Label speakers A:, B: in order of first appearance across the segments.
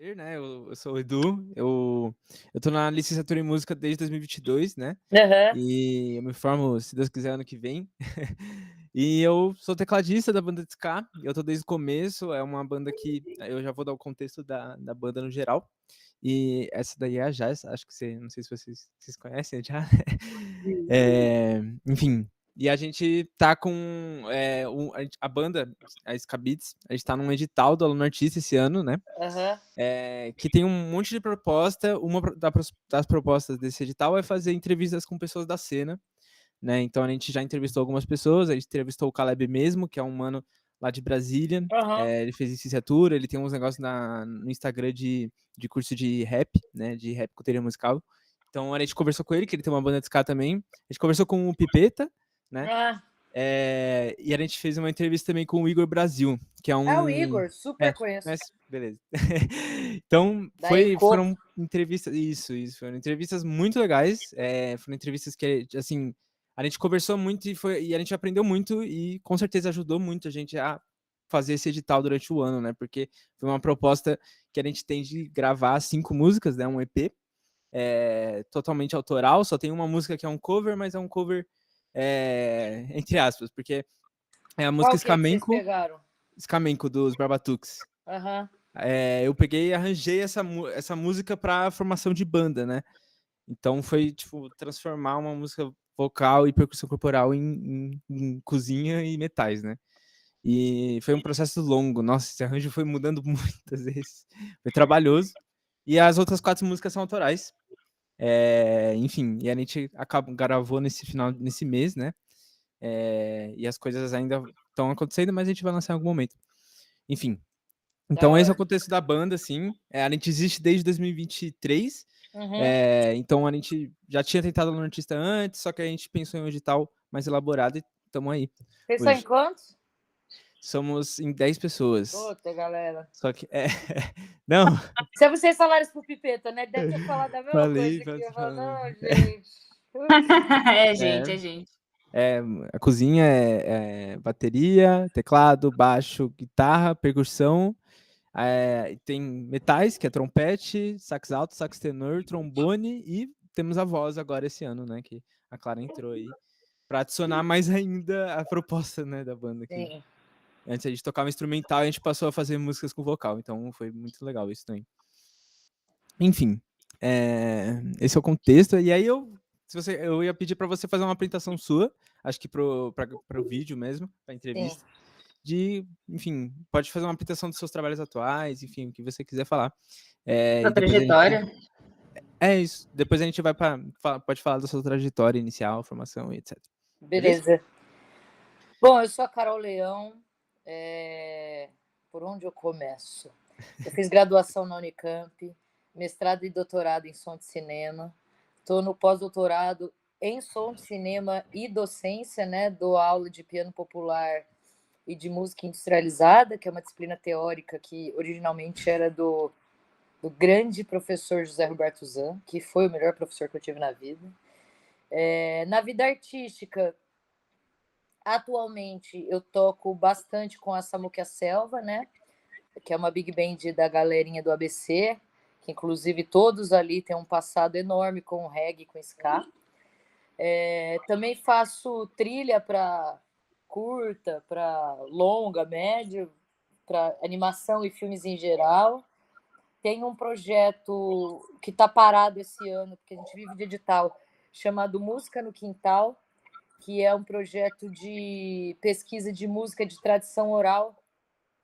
A: Né? Eu sou o Edu, eu tô na licenciatura em música desde 2022, né?
B: Uhum.
A: E eu me formo, se Deus quiser, ano que vem. E eu sou tecladista da banda de ska, eu tô desde o começo, é uma banda que eu já vou dar o contexto da banda no geral. E essa daí é a Jazz, acho que você, não sei se vocês conhecem já. Enfim, e a gente tá com a banda, a Ska Beats, a gente tá num edital do Aluno Artista esse ano, né?
B: Uhum.
A: Que tem um monte de proposta. Uma das propostas desse edital é fazer entrevistas com pessoas da cena, né? Então a gente já entrevistou algumas pessoas, a gente entrevistou o Caleb mesmo, que é um mano lá de Brasília.
B: Uhum.
A: Ele fez licenciatura, ele tem uns negócios no Instagram de curso de rap, né? De rap com teoria musical. Então a gente conversou com ele, que ele tem uma banda de ska também. A gente conversou com o Pipeta, né?
B: Ah,
A: E a gente fez uma entrevista também com o Igor Brasil, que é
B: o
A: um.
B: Igor, super conheço.
A: Mas beleza. Então,
B: Da
A: foram
B: Encontro.
A: entrevistas. Isso. Foram entrevistas muito legais. Foram entrevistas que, assim, a gente conversou muito e a gente aprendeu muito e com certeza ajudou muito a gente a fazer esse edital durante o ano, né? Porque foi uma proposta que a gente tem de gravar 5 músicas, né? Um EP. Totalmente autoral, só tem uma música que é um cover, mas é um cover entre aspas, porque é a música
B: Qual que é que vocês pegaram?
A: Scamenco dos Barbatuques.
B: Aham.
A: Eu peguei e arranjei essa música para formação de banda, né? Então foi, tipo, transformar uma música vocal e percussão corporal em cozinha e metais, né? E foi um processo longo. Nossa, esse arranjo foi mudando muitas vezes. Foi trabalhoso. E as outras 4 músicas são autorais. Enfim, e a gente gravou nesse mês, né? E as coisas ainda estão acontecendo, mas a gente vai lançar em algum momento. Enfim.
B: Da
A: Então, esse é o
B: hora.
A: contexto da banda, assim. A gente existe desde 2023.
B: Uhum.
A: Então, a gente já tinha tentado no artista antes, só que a gente pensou em um edital mais elaborado e estamos aí
B: Vocês são em
A: hoje.
B: quantos?
A: Somos em 10 pessoas.
B: Puta, galera.
A: Só que. Não,
B: Se vocês falaram isso pro Pipeta, né? Deve ter falado a mesma
A: falei,
B: coisa aqui. Eu falo,
A: falando.
B: não, gente.
C: É,
A: É,
C: gente, é gente.
A: a cozinha é bateria, teclado, baixo, guitarra, percussão. Tem metais, que é trompete, sax alto, sax tenor, trombone e temos a voz agora esse ano, né? Que a Clara entrou aí para adicionar mais ainda a proposta, né, da banda aqui.
B: Sim.
A: Antes a gente tocava instrumental, a gente passou a fazer músicas com vocal, então foi muito legal isso também. Enfim, esse é o contexto. E aí eu ia pedir para você fazer uma apresentação sua, acho que pro vídeo mesmo, para entrevista. Enfim, pode fazer uma apresentação dos seus trabalhos atuais, enfim, o que você quiser falar.
C: Sua trajetória.
A: Isso. Depois a gente pode falar da sua trajetória inicial, formação e etc.
B: Beleza? Bom, eu sou a Carol Leão. Por onde eu começo? Eu fiz graduação na Unicamp, mestrado e doutorado em som de cinema. Estou no pós-doutorado em som de cinema e docência, né? Dou aula de piano popular e de música industrializada, que é uma disciplina teórica que originalmente era do grande professor José Roberto Zan, que foi o melhor professor que eu tive na vida. Na vida artística, atualmente eu toco bastante com a Samuque Selva, né? Que é uma big band da galerinha do ABC, que inclusive todos ali têm um passado enorme com reggae, com ska. Também faço trilha para curta, para longa, médio, para animação e filmes em geral. Tem um projeto que está parado esse ano, porque a gente vive de edital, chamado Música no Quintal, que é um projeto de pesquisa de música de tradição oral.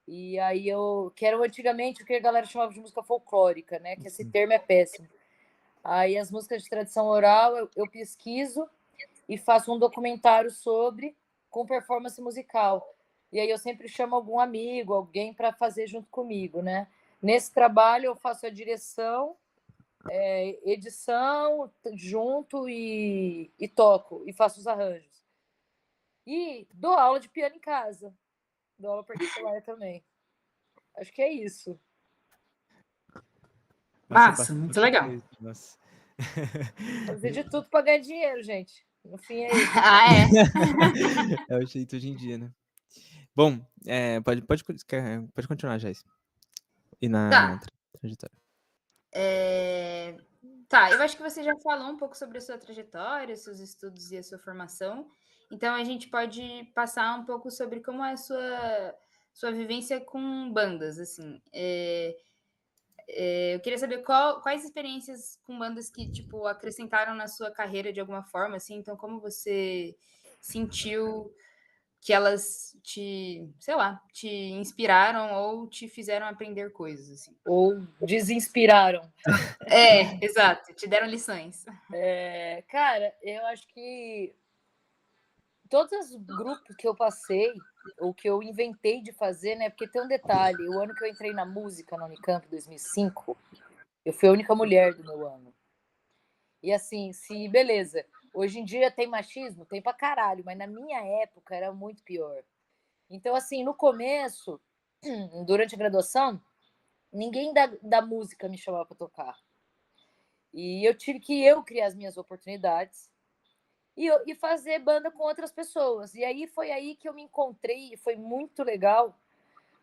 B: E aí que era antigamente o que a galera chamava de música folclórica, né? Que esse termo é péssimo. Aí as músicas de tradição oral eu pesquiso e faço um documentário sobre, com performance musical. E aí eu sempre chamo algum amigo, alguém para fazer junto comigo, né? Nesse trabalho eu faço a direção, edição junto e toco, e faço os arranjos. E dou aula de piano em casa. Dou aula particular também. Acho que é isso.
C: Massa, muito legal.
A: Nossa.
B: Fazer de tudo para ganhar dinheiro, gente. No fim é isso.
A: É o jeito hoje em dia, né? Bom, pode continuar, Jais.
C: Tá.
A: trajetória.
C: Tá, eu acho que você já falou um pouco sobre a sua trajetória, seus estudos e a sua formação. Então, a gente pode passar um pouco sobre como é a sua vivência com bandas, assim. Eu queria saber quais experiências com bandas que, tipo, acrescentaram na sua carreira de alguma forma, assim. Então, como você sentiu que elas sei lá, te inspiraram ou te fizeram aprender coisas, assim.
B: Ou desinspiraram.
C: Exato, te deram lições.
B: Cara, eu acho que todos os grupos que eu passei, ou que eu inventei de fazer, né? Porque tem um detalhe, o ano que eu entrei na música na Unicamp, 2005, eu fui a única mulher do meu ano. E assim, beleza, hoje em dia tem machismo? Tem pra caralho, mas na minha época era muito pior. Então, assim, no começo, durante a graduação, ninguém da música me chamava para tocar. E eu tive que criar as minhas oportunidades e fazer banda com outras pessoas. E aí foi aí que eu me encontrei, e foi muito legal,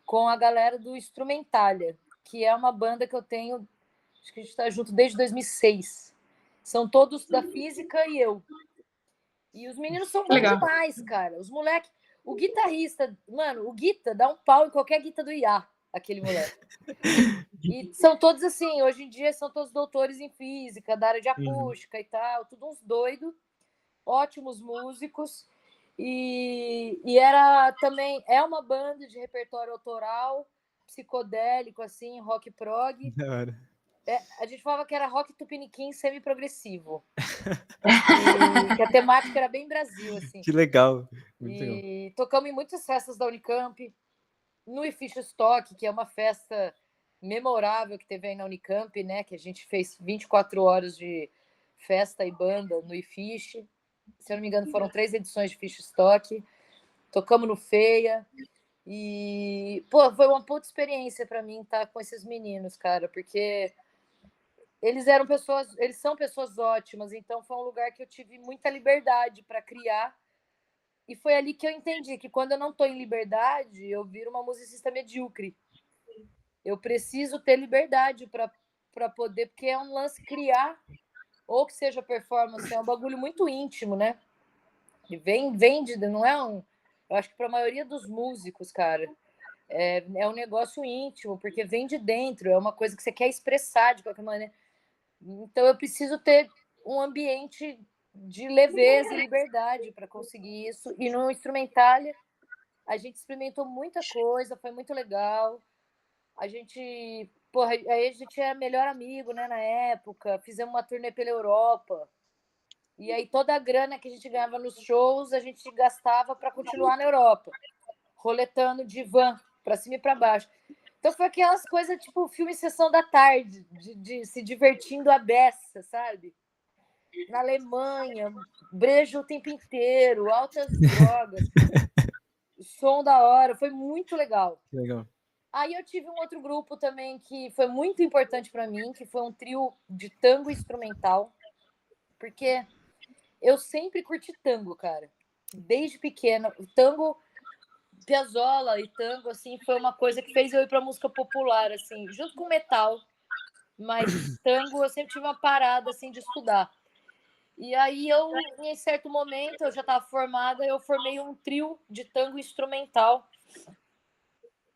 B: com a galera do Instrumentalia, que é uma banda que eu tenho, acho que a gente está junto desde 2006. São todos da física e eu. E os meninos são bons demais, cara. Os moleques, o guitarrista, mano, o Guita dá um pau em qualquer guita do IA, aquele moleque. E são todos assim, hoje em dia são todos doutores em física, da área de acústica e tal, tudo uns doidos, ótimos músicos. E era também, uma banda de repertório autoral, psicodélico, assim, rock prog.
A: Da hora.
B: A gente falava que era rock tupiniquim semi-progressivo. E que a temática era bem Brasil, assim.
A: Que legal.
B: Muito legal. Tocamos em muitas festas da Unicamp, no IFISH Stock, que é uma festa memorável que teve aí na Unicamp, né? Que a gente fez 24 horas de festa e banda no IFISH. Se eu não me engano, foram 3 edições de IFISH Stock. Tocamos no Feia. E, pô, foi uma puta experiência para mim estar com esses meninos, cara, porque eles são pessoas ótimas, então foi um lugar que eu tive muita liberdade para criar. E foi ali que eu entendi que quando eu não estou em liberdade, eu viro uma musicista medíocre. Eu preciso ter liberdade para poder, porque é um lance criar, ou que seja performance, é um bagulho muito íntimo, né? E vem não é um. Eu acho que para a maioria dos músicos, cara, é um negócio íntimo, porque vem de dentro, é uma coisa que você quer expressar de qualquer maneira. Então eu preciso ter um ambiente de leveza e liberdade para conseguir isso. E no Instrumentalia, a gente experimentou muita coisa, foi muito legal. A gente, aí a gente era melhor amigo, né, na época. Fizemos uma turnê pela Europa. E aí toda a grana que a gente ganhava nos shows, a gente gastava para continuar na Europa, roletando de van para cima e para baixo. Então foi aquelas coisas tipo filme Sessão da Tarde, de se divertindo à beça, sabe? Na Alemanha, brejo o tempo inteiro, altas drogas, som da hora, foi muito legal.
A: Que legal.
B: Aí eu tive um outro grupo também que foi muito importante para mim, que foi um trio de tango instrumental, porque eu sempre curti tango, cara. Desde pequena, o tango, Piazzolla e tango, assim, foi uma coisa que fez eu ir para música popular, assim, junto com metal. Mas tango eu sempre tive uma parada, assim, de estudar. E aí em certo momento, eu já estava formada, eu formei um trio de tango instrumental,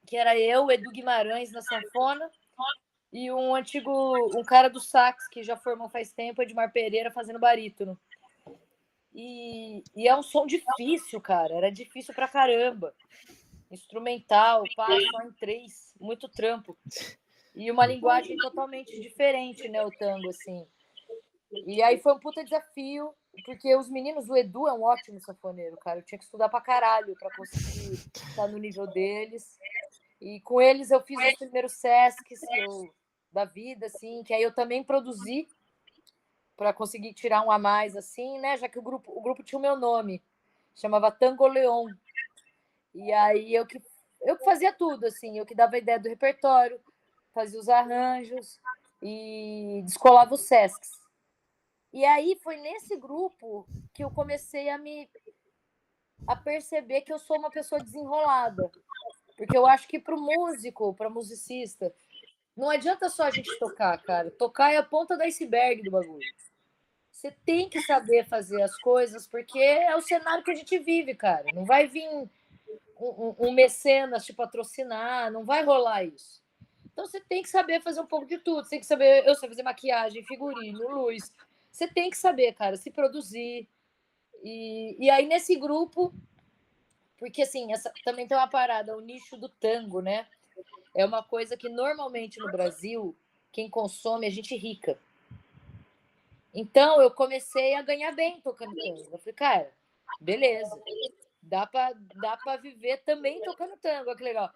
B: que era eu, Edu Guimarães na sanfona, e um cara do sax, que já formou faz tempo, Edmar Pereira, fazendo barítono. E é um som difícil, cara, era difícil pra caramba. Instrumental, só em 3, muito trampo. E uma linguagem totalmente diferente, né, o tango, assim. E aí foi um puta desafio, porque os meninos, o Edu é um ótimo sanfoneiro, cara. Eu tinha que estudar pra caralho pra conseguir estar no nível deles. E com eles eu fiz os primeiros Sescs da vida, assim, que aí eu também produzi para conseguir tirar um a mais, assim, né? Já que o grupo tinha o meu nome, chamava Tango Leon. E aí eu que fazia tudo, assim, eu que dava a ideia do repertório, fazia os arranjos e descolava os Sescs. E aí foi nesse grupo que eu comecei a perceber que eu sou uma pessoa desenrolada. Porque eu acho que para o músico, para musicista, não adianta só a gente tocar, cara. Tocar é a ponta do iceberg do bagulho. Você tem que saber fazer as coisas, porque é o cenário que a gente vive, cara. Não vai vir um mecenas te patrocinar, não vai rolar isso. Então você tem que saber fazer um pouco de tudo. Você tem que saber, eu sei fazer maquiagem, figurino, luz. Você tem que saber, cara, se produzir. E aí nesse grupo, porque assim, também tem uma parada, o nicho do tango, né? É uma coisa que normalmente no Brasil, quem consome é gente rica. Então eu comecei a ganhar bem tocando tango. Eu falei, cara, beleza. Dá para viver também tocando tango, olha que legal.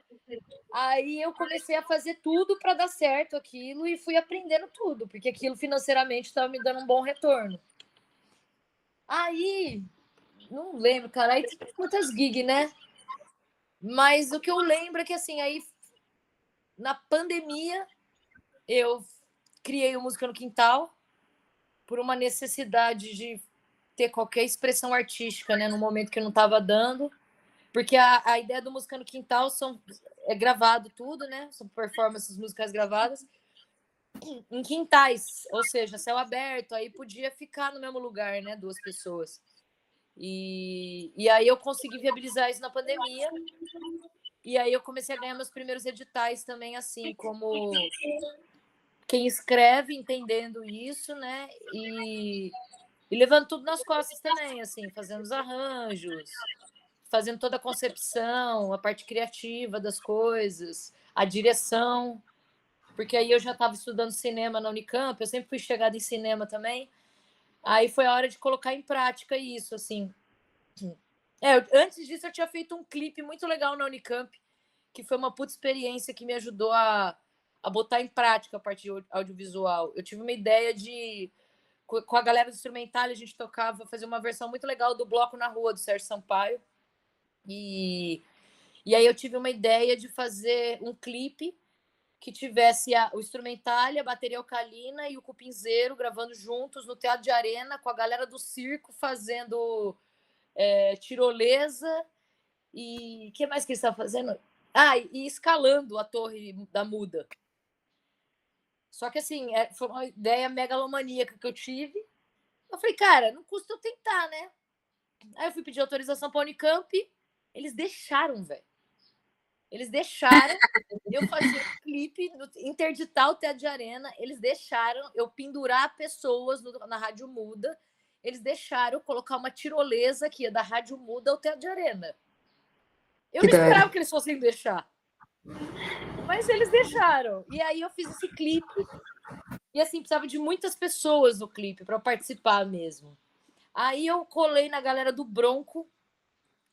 B: Aí eu comecei a fazer tudo para dar certo aquilo e fui aprendendo tudo, porque aquilo financeiramente estava me dando um bom retorno. Aí, não lembro, cara, aí tem muitas gigs, né? Mas o que eu lembro é que, assim, aí na pandemia eu criei o Música no Quintal por uma necessidade de ter qualquer expressão artística, né? No momento que eu não estava dando. Porque a ideia do Música no Quintal é gravado tudo, né? São performances musicais gravadas em quintais, ou seja, céu aberto. Aí podia ficar no mesmo lugar, né? 2 pessoas. E aí eu consegui viabilizar isso na pandemia. E aí eu comecei a ganhar meus primeiros editais também, assim, como quem escreve, entendendo isso, né? E levando tudo nas costas também, assim, fazendo os arranjos, fazendo toda a concepção, a parte criativa das coisas, a direção, porque aí eu já estava estudando cinema na Unicamp, eu sempre fui chegada em cinema também, aí foi a hora de colocar em prática isso, assim. Antes disso eu tinha feito um clipe muito legal na Unicamp, que foi uma puta experiência que me ajudou a botar em prática a parte audiovisual. Eu tive uma ideia de, com a galera do instrumental, a gente tocava, fazer uma versão muito legal do Bloco na Rua, do Sérgio Sampaio. E aí eu tive uma ideia de fazer um clipe que tivesse o instrumental, a bateria alcalina e o cupinzeiro gravando juntos no Teatro de Arena, com a galera do circo fazendo tirolesa. E o que mais que eles estavam fazendo? E escalando a Torre da Muda. Só que assim, foi uma ideia megalomaníaca que eu tive. Eu falei, cara, não custa eu tentar, né? Aí eu fui pedir autorização para a Unicamp, eles deixaram, velho. Eles deixaram eu fazer um clipe, interditar o Teatro de Arena, eles deixaram eu pendurar pessoas na Rádio Muda, eles deixaram eu colocar uma tirolesa que ia da Rádio Muda ao Teatro de Arena. Eu não esperava que eles fossem deixar. Mas eles deixaram. E aí eu fiz esse clipe. E assim, precisava de muitas pessoas no clipe para participar mesmo. Aí eu colei na galera do Bronco,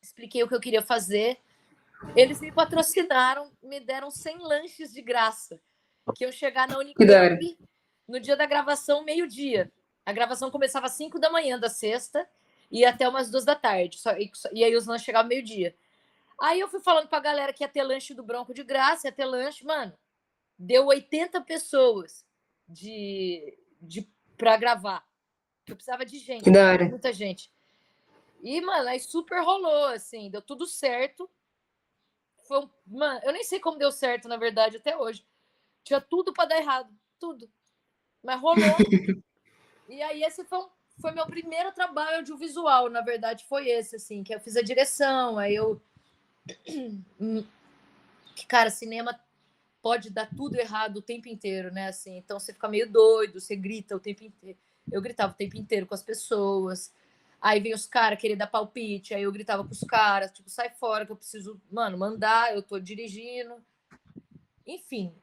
B: expliquei o que eu queria fazer. Eles me patrocinaram, me deram 100 lanches de graça. Que eu chegar na Unicamp no dia da gravação, meio-dia. A gravação começava às 5 da manhã da sexta e ia até umas 2 da tarde. E aí os lanches chegavam meio-dia. Aí eu fui falando pra galera que ia ter lanche do Bronco de graça, ia ter lanche, mano. Deu 80 pessoas pra gravar. Eu precisava de gente, muita gente. E, mano, aí super rolou, assim, deu tudo certo. Mano, eu nem sei como deu certo, na verdade, até hoje. Tinha tudo pra dar errado, tudo. Mas rolou. E aí esse foi meu primeiro trabalho audiovisual, na verdade, foi esse, assim, que eu fiz a direção, aí eu... Que, cara, cinema pode dar tudo errado o tempo inteiro, né? Assim, então você fica meio doido, você grita o tempo inteiro. Eu gritava o tempo inteiro com as pessoas. Aí vem os caras querer dar palpite, aí eu gritava com os caras, tipo, sai fora que eu preciso, mano, mandar, eu tô dirigindo. Enfim.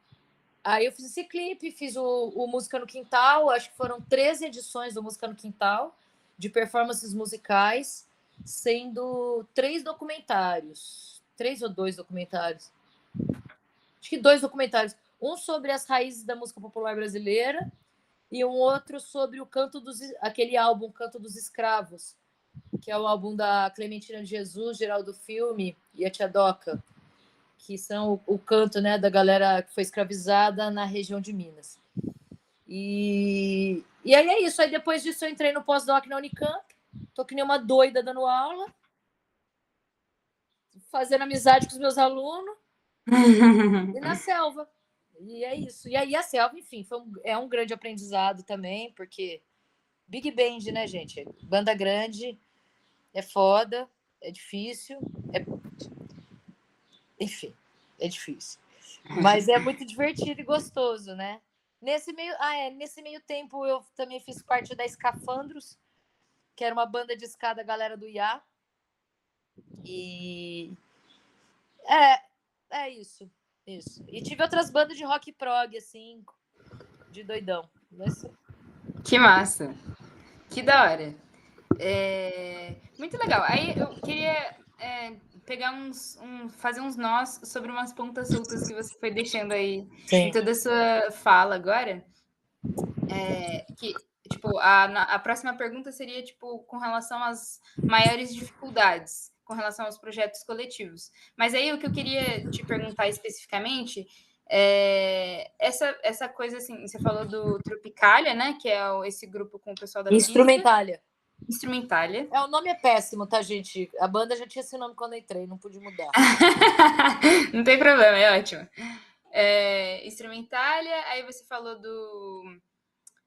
B: Aí eu fiz esse clipe, fiz o Música no Quintal, acho que foram 13 edições do Música no Quintal, de performances musicais, sendo 3 documentários. 3 ou 2 documentários. Acho que 2 documentários. Um sobre as raízes da música popular brasileira e um outro sobre aquele álbum Canto dos Escravos, que é o álbum da Clementina de Jesus, Geraldo Filme e a Tia Doca, que são o canto, né, da galera que foi escravizada na região de Minas. E aí é isso. Aí depois disso eu entrei no pós-doc na Unicamp, tô que nem uma doida dando aula, fazendo amizade com os meus alunos e na selva. E é isso. E aí a Selva, enfim, é um grande aprendizado também, porque Big Band, né, gente? Banda grande, é foda, é difícil, enfim, é difícil. Mas é muito divertido e gostoso, né? Nesse meio tempo eu também fiz parte da Escafandros, que era uma banda de ska da galera do IA. E é isso. E tive outras bandas de rock prog, assim, de doidão.
C: Que massa. Que da hora. Muito legal. Aí eu queria pegar fazer uns nós sobre umas pontas soltas que você foi deixando aí em toda a sua fala agora. Que, tipo, a próxima pergunta seria, tipo, com relação às maiores dificuldades com relação aos projetos coletivos. Mas aí o que eu queria te perguntar especificamente essa coisa, assim, você falou do Tropicalia, né? Que é esse grupo com o pessoal da
B: Instrumentália.
C: Instrumentália.
B: O nome é péssimo, tá, gente? A banda já tinha esse nome quando eu entrei, não pude mudar.
C: Não tem problema, é ótimo. Instrumentália, aí você falou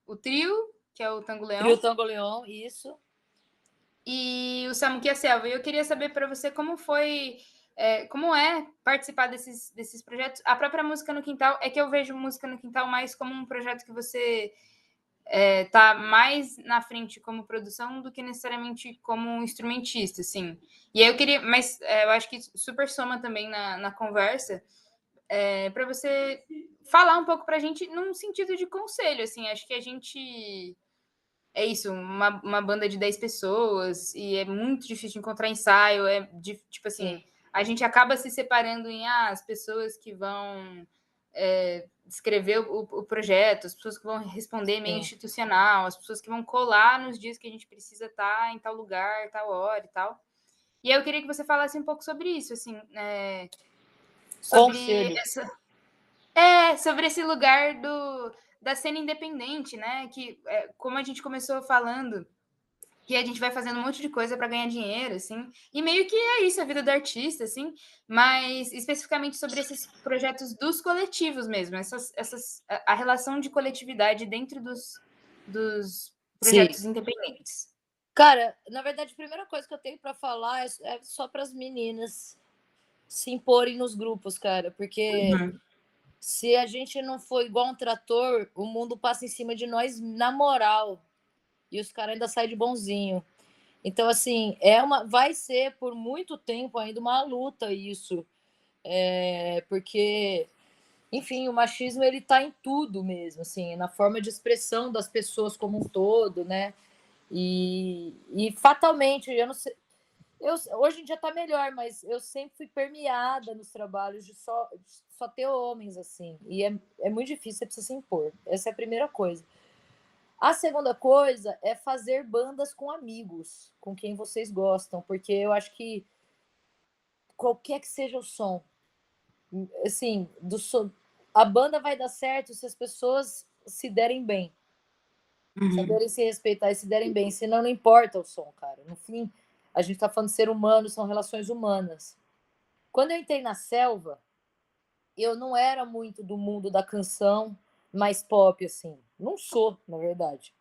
C: o trio, que é o Tango Leão.
B: Trio Tango Leão, isso.
C: E o Samuquia Selva. E eu queria saber para você como foi, como é participar desses projetos. A própria Música no Quintal, é que eu vejo Música no Quintal mais como um projeto que você tá mais na frente como produção do que necessariamente como um instrumentista, assim. E aí eu queria, mas eu acho que super soma também na conversa, para você falar um pouco para a gente num sentido de conselho, assim. Acho que a gente é isso, uma banda de 10 pessoas, e é muito difícil de encontrar ensaio, tipo assim,
B: Sim.
C: A gente acaba se separando em as pessoas que vão escrever o projeto, as pessoas que vão responder meio institucional, as pessoas que vão colar nos dias que a gente precisa estar em tal lugar, tal hora e tal. E aí eu queria que você falasse um pouco sobre isso, assim, sobre sobre esse lugar da cena independente, né? Que, como a gente começou falando, que a gente vai fazendo um monte de coisa para ganhar dinheiro, assim, e meio que é isso, a vida do artista, assim, mas especificamente sobre esses projetos dos coletivos mesmo, a relação de coletividade dentro dos projetos independentes.
B: Cara, na verdade, a primeira coisa que eu tenho para falar é só para as meninas se imporem nos grupos, cara, porque se a gente não for igual um trator, o mundo passa em cima de nós na moral. E os caras ainda saem de bonzinho. Então, assim, vai ser por muito tempo ainda uma luta isso. Porque, enfim, o machismo ele tá em tudo mesmo, assim, na forma de expressão das pessoas como um todo, né? E fatalmente, eu não sei. Hoje em dia tá melhor, mas eu sempre fui permeada nos trabalhos de só ter homens, assim. E é muito difícil, você precisa se impor. Essa é a primeira coisa. A segunda coisa é fazer bandas com amigos, com quem vocês gostam, porque eu acho que qualquer que seja o som, assim, a banda vai dar certo se as pessoas se derem bem, saberem se respeitar e se derem bem, senão não importa o som, cara. No fim, a gente tá falando de ser humano, são relações humanas. Quando eu entrei na Selva, eu não era muito do mundo da canção mais pop, assim. Não sou, na verdade.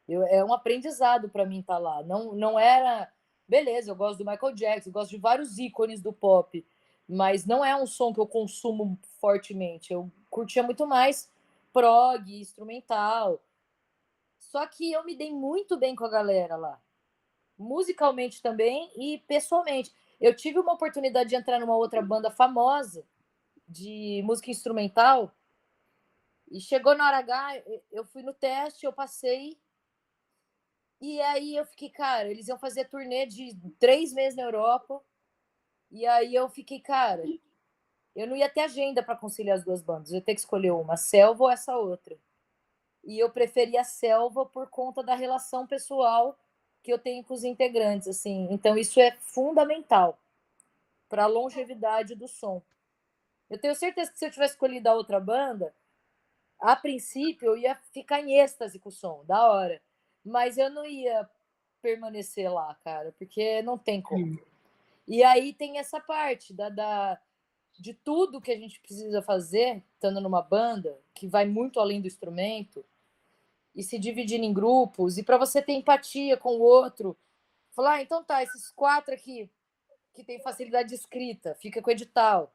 B: É um aprendizado para mim estar lá. Não era. Beleza, eu gosto do Michael Jackson, gosto de vários ícones do pop, mas não é um som que eu consumo fortemente. Eu curtia muito mais prog, instrumental. Só que eu me dei muito bem com a galera lá, musicalmente também e pessoalmente. Eu tive uma oportunidade de entrar numa outra banda famosa de música instrumental e chegou na hora H, eu fui no teste, eu passei. E aí eu fiquei, cara, eles iam fazer turnê de 3 meses na Europa. E aí eu fiquei, cara, eu não ia ter agenda para conciliar as duas bandas. Eu ia ter que escolher uma, Selva ou essa outra. E eu preferi a Selva por conta da relação pessoal que eu tenho com os integrantes, assim. Então isso é fundamental para a longevidade do som. Eu tenho certeza que se eu tivesse escolhido a outra banda, a princípio eu ia ficar em êxtase com o som, da hora. Mas eu não ia permanecer lá, cara, porque não tem como. E aí tem essa parte de tudo que a gente precisa fazer, estando numa banda, que vai muito além do instrumento, e se dividindo em grupos, e para você ter empatia com o outro, falar, então tá, esses 4 aqui, que tem facilidade de escrita, fica com o edital.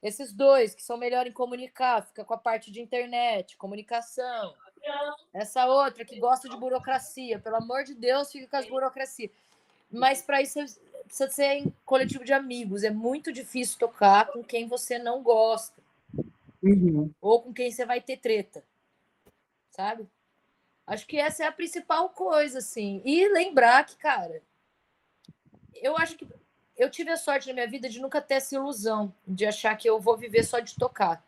B: Esses 2 que são melhor em comunicar, fica com a parte de internet, comunicação. Essa outra que gosta de burocracia, pelo amor de Deus, fica com as burocracias. Mas para isso precisa ser em coletivo de amigos. É muito difícil tocar com quem você não gosta. Ou com quem você vai ter treta. Sabe? Acho que essa é a principal coisa, assim. E lembrar que, cara, eu acho que eu tive a sorte na minha vida de nunca ter essa ilusão de achar que eu vou viver só de tocar.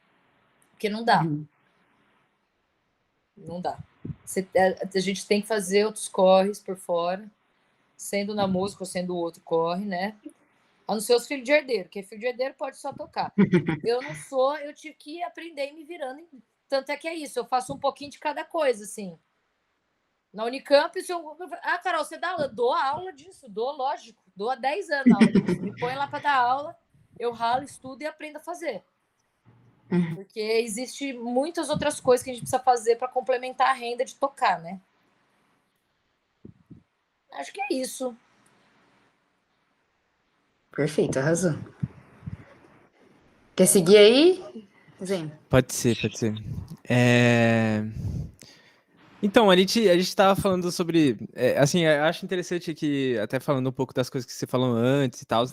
B: Porque não dá. Não dá. A gente tem que fazer outros corres por fora, sendo na música ou sendo o outro corre, né? A não ser os filhos de herdeiro, porque filho de herdeiro pode só tocar. Eu não sou, eu tive que aprender me virando. Tanto é que é isso, eu faço um pouquinho de cada coisa, assim. Na Unicamp, se eu... Ah, Carol, você dá aula? Eu dou aula disso, dou, lógico. Dou há 10 anos aula disso. Me põe lá para dar aula, eu ralo, estudo e aprendo a fazer. Porque existe muitas outras coisas que a gente precisa fazer para complementar a renda de tocar, né? Acho que é isso.
C: Perfeito, arrasou. Quer seguir aí, Zen?
A: Pode ser. Então, a gente estava falando sobre... assim, eu acho interessante que, até falando um pouco das coisas que você falou antes e tal,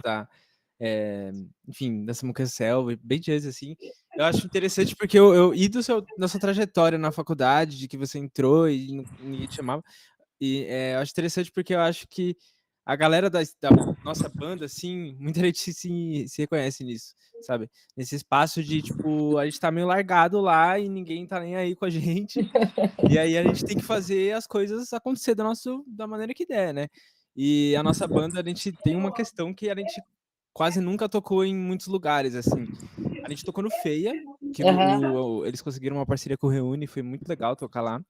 A: enfim, dessa Muca Selva, bem de antes, assim, eu acho interessante porque e da sua trajetória na faculdade, de que você entrou e ninguém te chamava, e eu acho interessante porque eu acho que a galera da nossa banda, assim, muita gente se reconhece nisso, sabe? Nesse espaço de, tipo, a gente tá meio largado lá e ninguém tá nem aí com a gente. E aí a gente tem que fazer as coisas acontecer da maneira que der, né? E a nossa banda, a gente tem uma questão que a gente quase nunca tocou em muitos lugares, assim. A gente tocou no Feia, que eles conseguiram uma parceria com o Reúne, foi muito legal tocar lá.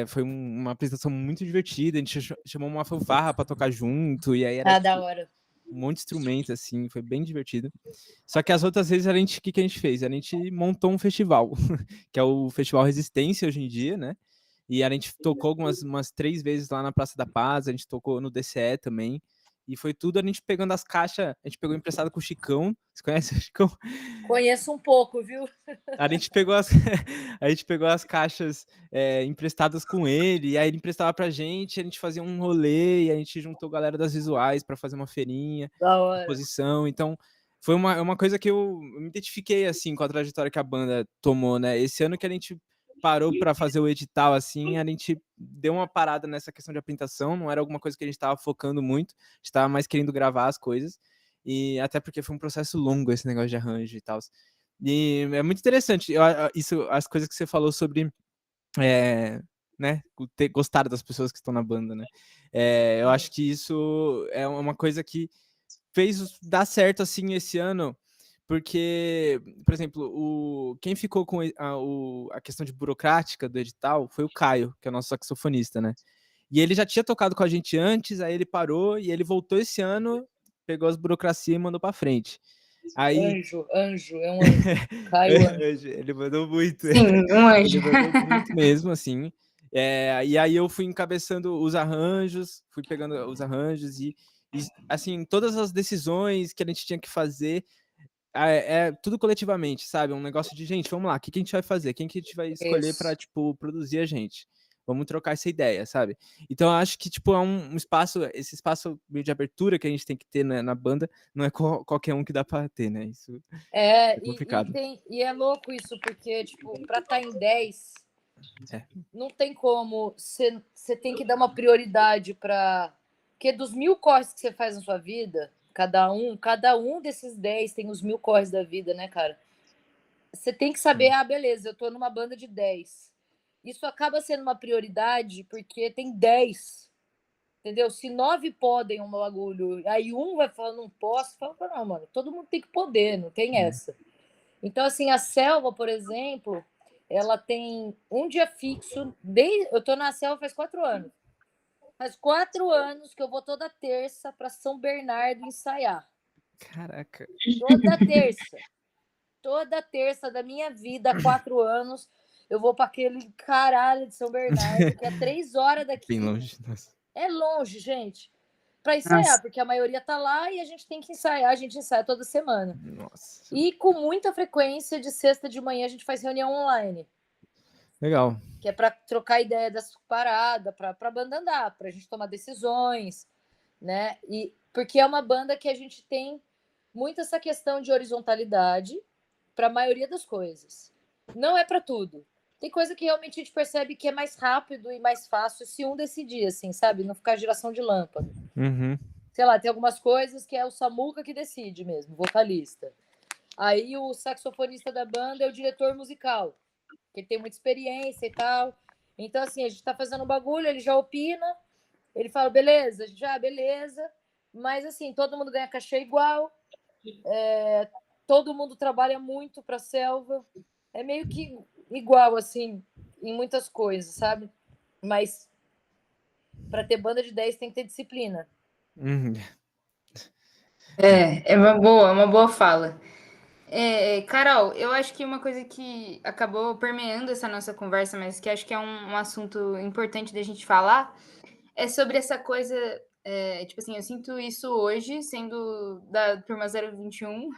A: Foi uma apresentação muito divertida, a gente chamou uma fanfarra para tocar junto, e aí era
B: da hora.
A: Um monte de instrumentos, assim, foi bem divertido. Só que as outras vezes, o que a gente fez? A gente montou um festival, que é o Festival Resistência hoje em dia, né? E a gente tocou umas 3 vezes lá na Praça da Paz, a gente tocou no DCE também. E foi tudo a gente pegando as caixas, a gente pegou emprestado com o Chicão. Você conhece o Chicão?
B: Conheço um pouco, viu?
A: A gente pegou as caixas emprestadas com ele, e aí ele emprestava pra gente, a gente fazia um rolê, e a gente juntou a galera das visuais para fazer uma feirinha, exposição. Então, foi uma coisa que eu me identifiquei, assim, com a trajetória que a banda tomou, né? Esse ano que a gente parou para fazer o edital, assim, a gente deu uma parada nessa questão de apresentação, não era alguma coisa que a gente estava focando muito, a gente estava mais querendo gravar as coisas, e até porque foi um processo longo esse negócio de arranjo e tal. E é muito interessante as coisas que você falou sobre né, ter gostado das pessoas que estão na banda, né? Eu acho que isso é uma coisa que fez dar certo assim esse ano, porque, por exemplo, quem ficou com a questão de burocrática do edital foi o Caio, que é o nosso saxofonista, né? E ele já tinha tocado com a gente antes, aí ele parou e ele voltou esse ano, pegou as burocracias e mandou para frente. Aí...
B: Anjo, é um anjo. Caio Anjo.
A: Ele mandou muito.
C: Sim, um anjo.
A: Ele mandou muito mesmo, assim. E aí eu fui encabeçando os arranjos, fui pegando os arranjos e assim, todas as decisões que a gente tinha que fazer, tudo coletivamente, sabe? Um negócio de, gente, vamos lá, o que a gente vai fazer? Quem que a gente vai escolher para, tipo, produzir a gente? Vamos trocar essa ideia, sabe? Então eu acho que, tipo, é um espaço, esse espaço meio de abertura que a gente tem que ter na banda, não é qualquer um que dá para ter, né? Isso é complicado.
B: E é louco isso, porque, tipo, para estar em 10, não tem como. Você tem que dar uma prioridade para. Porque dos 1000 corres que você faz na sua vida, cada um desses 10 tem os 1000 corres da vida, né, cara? Você tem que saber, beleza, eu tô numa banda de 10. Isso acaba sendo uma prioridade porque tem 10. Entendeu? Se 9 podem um bagulho, aí um vai falar, não posso, fala, não, mano, todo mundo tem que poder, não tem essa. Então, assim, a Selva, por exemplo, ela tem um dia fixo, eu tô na Selva faz 4 anos. Faz 4 anos que eu vou toda terça para São Bernardo ensaiar.
A: Caraca.
B: Toda terça da minha vida, há 4 anos, eu vou para aquele caralho de São Bernardo, que é 3 horas daqui.
A: Bem longe. Nossa.
B: É longe, gente. Para ensaiar, porque a maioria tá lá e a gente tem que ensaiar. A gente ensaia toda semana.
A: Nossa.
B: E com muita frequência, de sexta de manhã, a gente faz reunião online.
A: Legal.
B: Que é para trocar ideia das paradas, para a banda andar, para a gente tomar decisões, né? E porque é uma banda que a gente tem muito essa questão de horizontalidade para a maioria das coisas. Não é para tudo. Tem coisa que realmente a gente percebe que é mais rápido e mais fácil se um decidir, assim, sabe? Não ficar geração de lâmpada.
A: Uhum.
B: Sei lá, tem algumas coisas que é o Samuca que decide mesmo, vocalista. Aí o saxofonista da banda é o diretor musical, que tem muita experiência e tal. Então, assim, a gente tá fazendo um bagulho, ele já opina, ele fala, beleza, já, beleza. Mas, assim, todo mundo ganha cachê igual, todo mundo trabalha muito pra selva. É meio que igual, assim, em muitas coisas, sabe? Mas para ter banda de 10 tem que ter disciplina.
A: Uhum.
C: É uma boa fala. Carol, eu acho que uma coisa que acabou permeando essa nossa conversa, mas que acho que é um assunto importante da gente falar, é sobre essa coisa, tipo assim, eu sinto isso hoje, sendo da turma 021,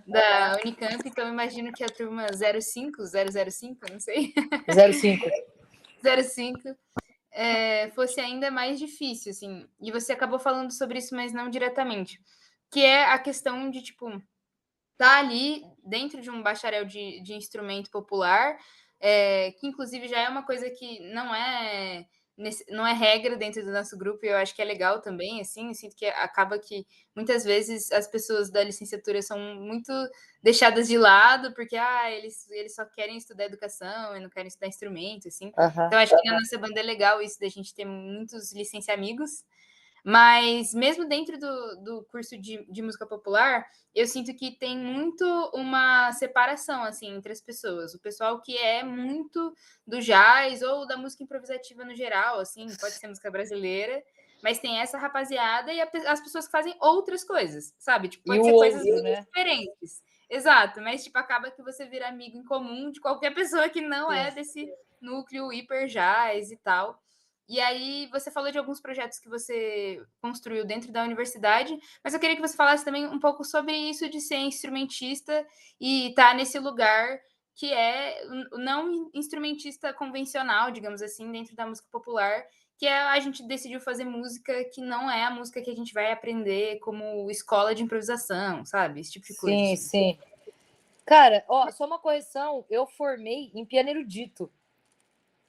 C: da Unicamp, então eu imagino que a turma 05, não sei,
B: 05.
C: 05, fosse ainda mais difícil, assim. E você acabou falando sobre isso, mas não diretamente. Que é a questão de, tipo, tá ali dentro de um bacharel de instrumento popular, que inclusive já é uma coisa que não é regra dentro do nosso grupo, e eu acho que é legal também, assim, eu sinto que acaba que muitas vezes as pessoas da licenciatura são muito deixadas de lado, porque eles só querem estudar educação e não querem estudar instrumento, assim. Então acho que na nossa banda é legal isso da gente ter muitos licenciamigos, mas mesmo dentro do curso de música popular, eu sinto que tem muito uma separação, assim, entre as pessoas. O pessoal que é muito do jazz ou da música improvisativa no geral, assim, pode ser música brasileira, mas tem essa rapaziada e as pessoas que fazem outras coisas, sabe? Tipo, pode ser coisas muito diferentes. Exato, mas tipo, acaba que você vira amigo em comum de qualquer pessoa que não é desse núcleo hiper jazz e tal. E aí, você falou de alguns projetos que você construiu dentro da universidade, mas eu queria que você falasse também um pouco sobre isso de ser instrumentista e estar nesse lugar que é não instrumentista convencional, digamos assim, dentro da música popular, que a gente decidiu fazer música que não é a música que a gente vai aprender como escola de improvisação, sabe? Esse tipo de coisa.
B: Sim, sim. Cara, só uma correção, eu formei em piano erudito.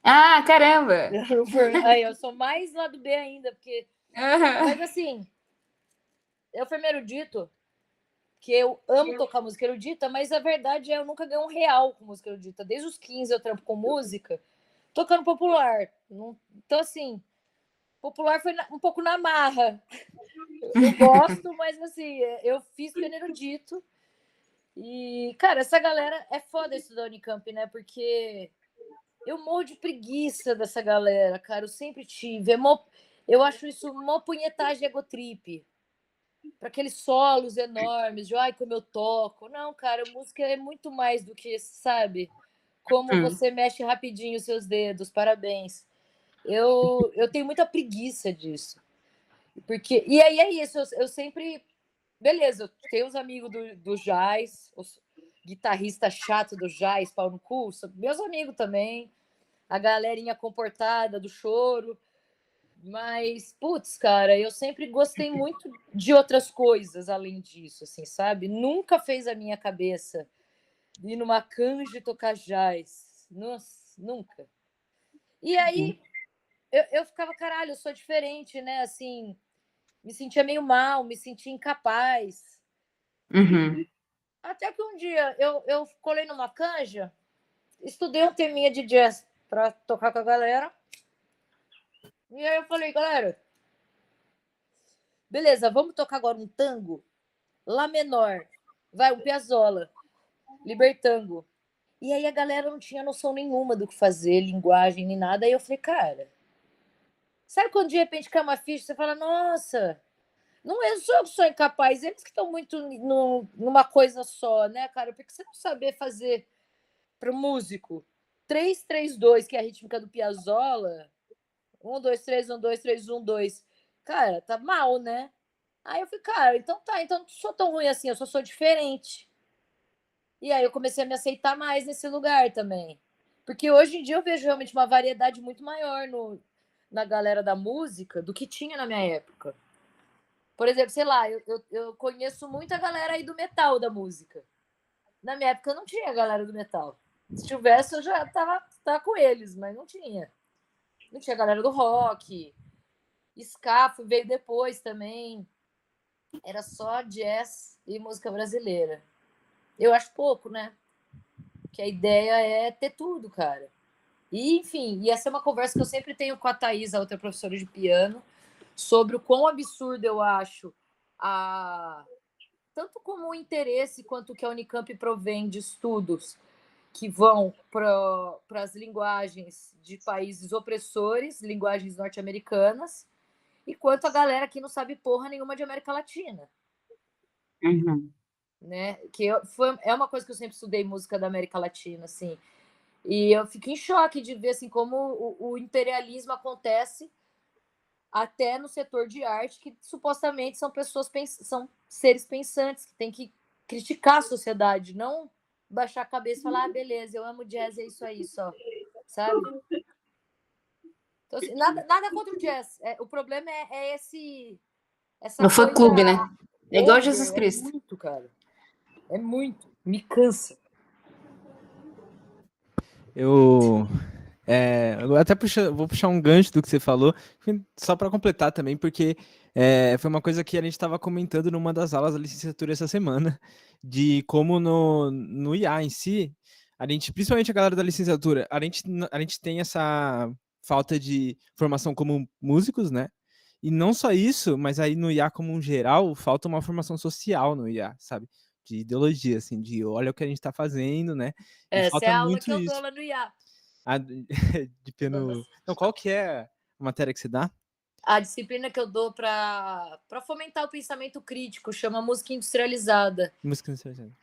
C: Ah, caramba!
B: Aí, eu sou mais lá do B ainda, porque... Mas, assim, eu formei erudito, que eu amo tocar música erudita, mas a verdade é eu nunca ganhei R$1 com música erudita. Desde os 15 eu trampo com música, tocando popular. Então, assim, popular foi um pouco na marra. Eu gosto, mas, assim, eu fiz piano erudito. E, cara, essa galera é foda isso da Unicamp, né? Porque eu morro de preguiça dessa galera, cara. Eu sempre tive. Eu acho isso uma punhetagem egotrip. Para aqueles solos enormes, de ai, como eu toco. Não, cara, música é muito mais do que, sabe? Como você mexe rapidinho os seus dedos, parabéns. Eu tenho muita preguiça disso. Porque, e aí é isso, eu sempre. Beleza, eu tenho os amigos do jazz, os guitarristas chato do jazz, pau no cu, meus amigos também, a galerinha comportada do choro. Mas, putz, cara, eu sempre gostei muito de outras coisas além disso, assim, sabe? Nunca fez a minha cabeça ir numa canja e tocar jazz. Nossa, nunca. E aí, eu ficava, caralho, eu sou diferente, né? Assim, me sentia meio mal, me sentia incapaz. Até que um dia eu colei numa canja, estudei um teminha de jazz para tocar com a galera. E aí eu falei, galera, beleza, vamos tocar agora um tango? Lá menor. Vai, um Piazzolla. Libertango. E aí a galera não tinha noção nenhuma do que fazer, linguagem, nem nada. Aí eu falei, cara, sabe quando de repente cai uma ficha, você fala, nossa, Não é só eu que sou incapaz, eles que estão muito numa coisa só, né, cara? Porque você não saber fazer para o músico 3-3-2, que é a rítmica do Piazzolla, 1-2-3, 1-2-3, 1-2. Cara, tá mal, né? Aí eu falei, cara, então tá, então não sou tão ruim assim, eu só sou diferente. E aí eu comecei a me aceitar mais nesse lugar também. Porque hoje em dia eu vejo realmente uma variedade muito maior na galera da música do que tinha na minha época. Por exemplo, sei lá, eu conheço muita galera aí do metal da música. Na minha época não tinha galera do metal. Se tivesse, eu já tava com eles, mas não tinha. Não tinha galera do rock. Ska veio depois também. Era só jazz e música brasileira. Eu acho pouco, né? Que a ideia é ter tudo, cara. E, enfim, e essa é uma conversa que eu sempre tenho com a Thaís, a outra professora de piano, sobre o quão absurdo eu acho tanto como o interesse quanto que a Unicamp provém de estudos que vão para as linguagens de países opressores, linguagens norte-americanas, e quanto a galera que não sabe porra nenhuma de América Latina.
C: Uhum.
B: Né? É uma coisa que eu sempre estudei, música da América Latina, assim. E eu fico em choque de ver assim, como o imperialismo acontece até no setor de arte, que supostamente são pessoas, são seres pensantes, que tem que criticar a sociedade, não baixar a cabeça e falar, beleza, eu amo jazz, é isso aí só, sabe? Então, assim, nada contra o jazz. O problema é essa
C: No fã-clube, né? É igual Jesus
B: É
C: Cristo.
B: muito, cara. É muito. Me cansa.
A: Eu até vou puxar um gancho do que você falou, só para completar também, porque foi uma coisa que a gente estava comentando numa das aulas da licenciatura essa semana, de como no IA em si, principalmente a galera da licenciatura, a gente tem essa falta de formação como músicos, né? E não só isso, mas aí no IA como um geral, falta uma formação social no IA, sabe? De ideologia, assim, de olha o que a gente está fazendo, né? E
B: Essa é
A: falta
B: a aula
A: muito
B: que eu dou
A: isso.
B: lá no IA.
A: De piano. Não, qual que é a matéria que você dá?
B: A disciplina que eu dou para fomentar o pensamento crítico chama música industrializada.
A: Música industrializada.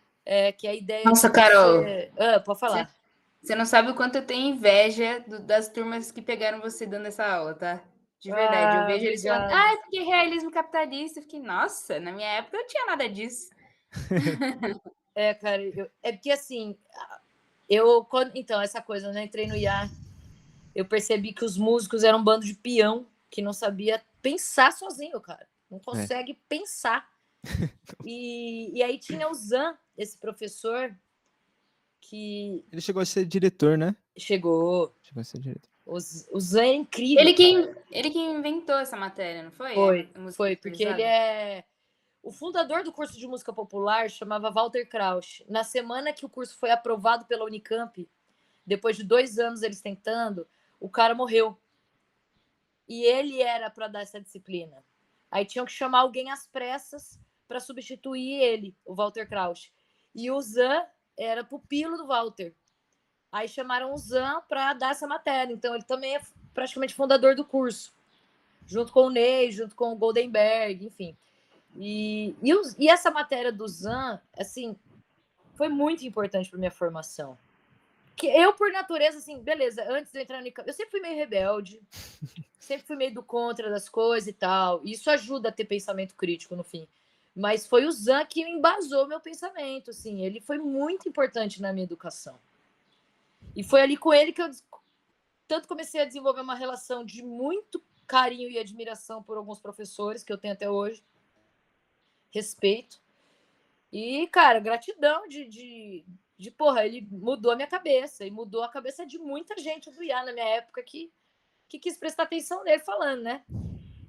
B: Que a ideia
C: Nossa,
B: de
C: Carol.
B: você... pode falar.
C: Você não sabe o quanto eu tenho inveja das turmas que pegaram você dando essa aula, tá? De verdade. Eu vejo eles falando,
B: Obrigada.
C: porque realismo capitalista. Eu fiquei, nossa, na minha época não tinha nada disso.
B: Cara, é porque assim, então, essa coisa, né? Entrei no IA, eu percebi que os músicos eram um bando de peão que não sabia pensar sozinho, cara. Não consegue pensar. E aí tinha o Zan, esse professor, que.
A: Ele chegou a ser diretor, né?
B: Chegou.
A: Chegou a ser diretor.
B: O Zan é incrível.
C: Ele que inventou essa matéria, não foi?
B: Foi, porque ele é. O fundador do curso de música popular chamava Walter Krausch. Na semana que o curso foi aprovado pela Unicamp, depois de 2 anos eles tentando, o cara morreu. E ele era para dar essa disciplina. Aí tinham que chamar alguém às pressas para substituir ele, o Walter Krausch. E o Zan era pupilo do Walter. Aí chamaram o Zan para dar essa matéria. Então ele também é praticamente fundador do curso, junto com o Ney, junto com o Goldenberg, enfim. E essa matéria do Zan, assim, foi muito importante para minha formação. Que eu, por natureza, assim, beleza, antes de eu entrar no eu sempre fui meio rebelde, sempre fui meio do contra das coisas e tal. E isso ajuda a ter pensamento crítico no fim. Mas foi o Zan que embasou meu pensamento, assim, ele foi muito importante na minha educação. E foi ali com ele que eu tanto comecei a desenvolver uma relação de muito carinho e admiração por alguns professores que eu tenho até hoje. Respeito. E, cara, gratidão de porra, ele mudou a minha cabeça e mudou a cabeça de muita gente do IA na minha época que quis prestar atenção nele falando, né?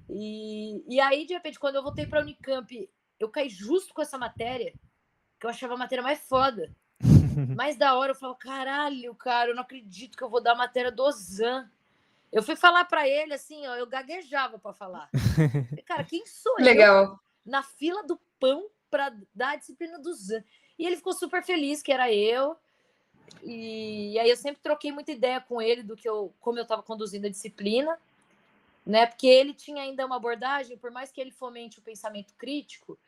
B: E aí, de repente, quando eu voltei para a Unicamp, eu caí justo com essa matéria, que eu achava a matéria mais foda. Mais da hora, eu falo, caralho, cara, eu não acredito que eu vou dar a matéria do Zan. Eu fui falar para ele, assim, ó, eu gaguejava para falar. Falei, cara, quem sou eu na fila do pão para dar a disciplina do Zan? E ele ficou super feliz que era eu. E aí eu sempre troquei muita ideia com ele do como eu estava conduzindo a disciplina. né? Porque ele tinha ainda uma abordagem, por mais que ele fomente o pensamento crítico,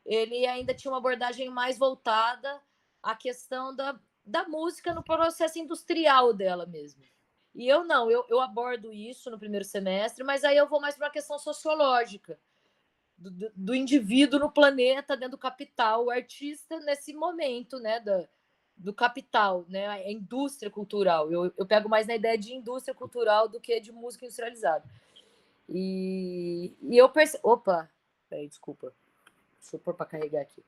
B: ele ainda tinha uma abordagem mais voltada à questão da música no processo industrial dela mesmo. E eu não, eu abordo isso no primeiro semestre, mas aí eu vou mais para uma questão sociológica, do indivíduo no planeta, dentro do capital, o artista nesse momento, né, do capital, né, a indústria cultural. Eu pego mais na ideia de indústria cultural do que de música industrializada. E eu percebo... Opa, peraí, desculpa. Deixa eu pôr para carregar aqui.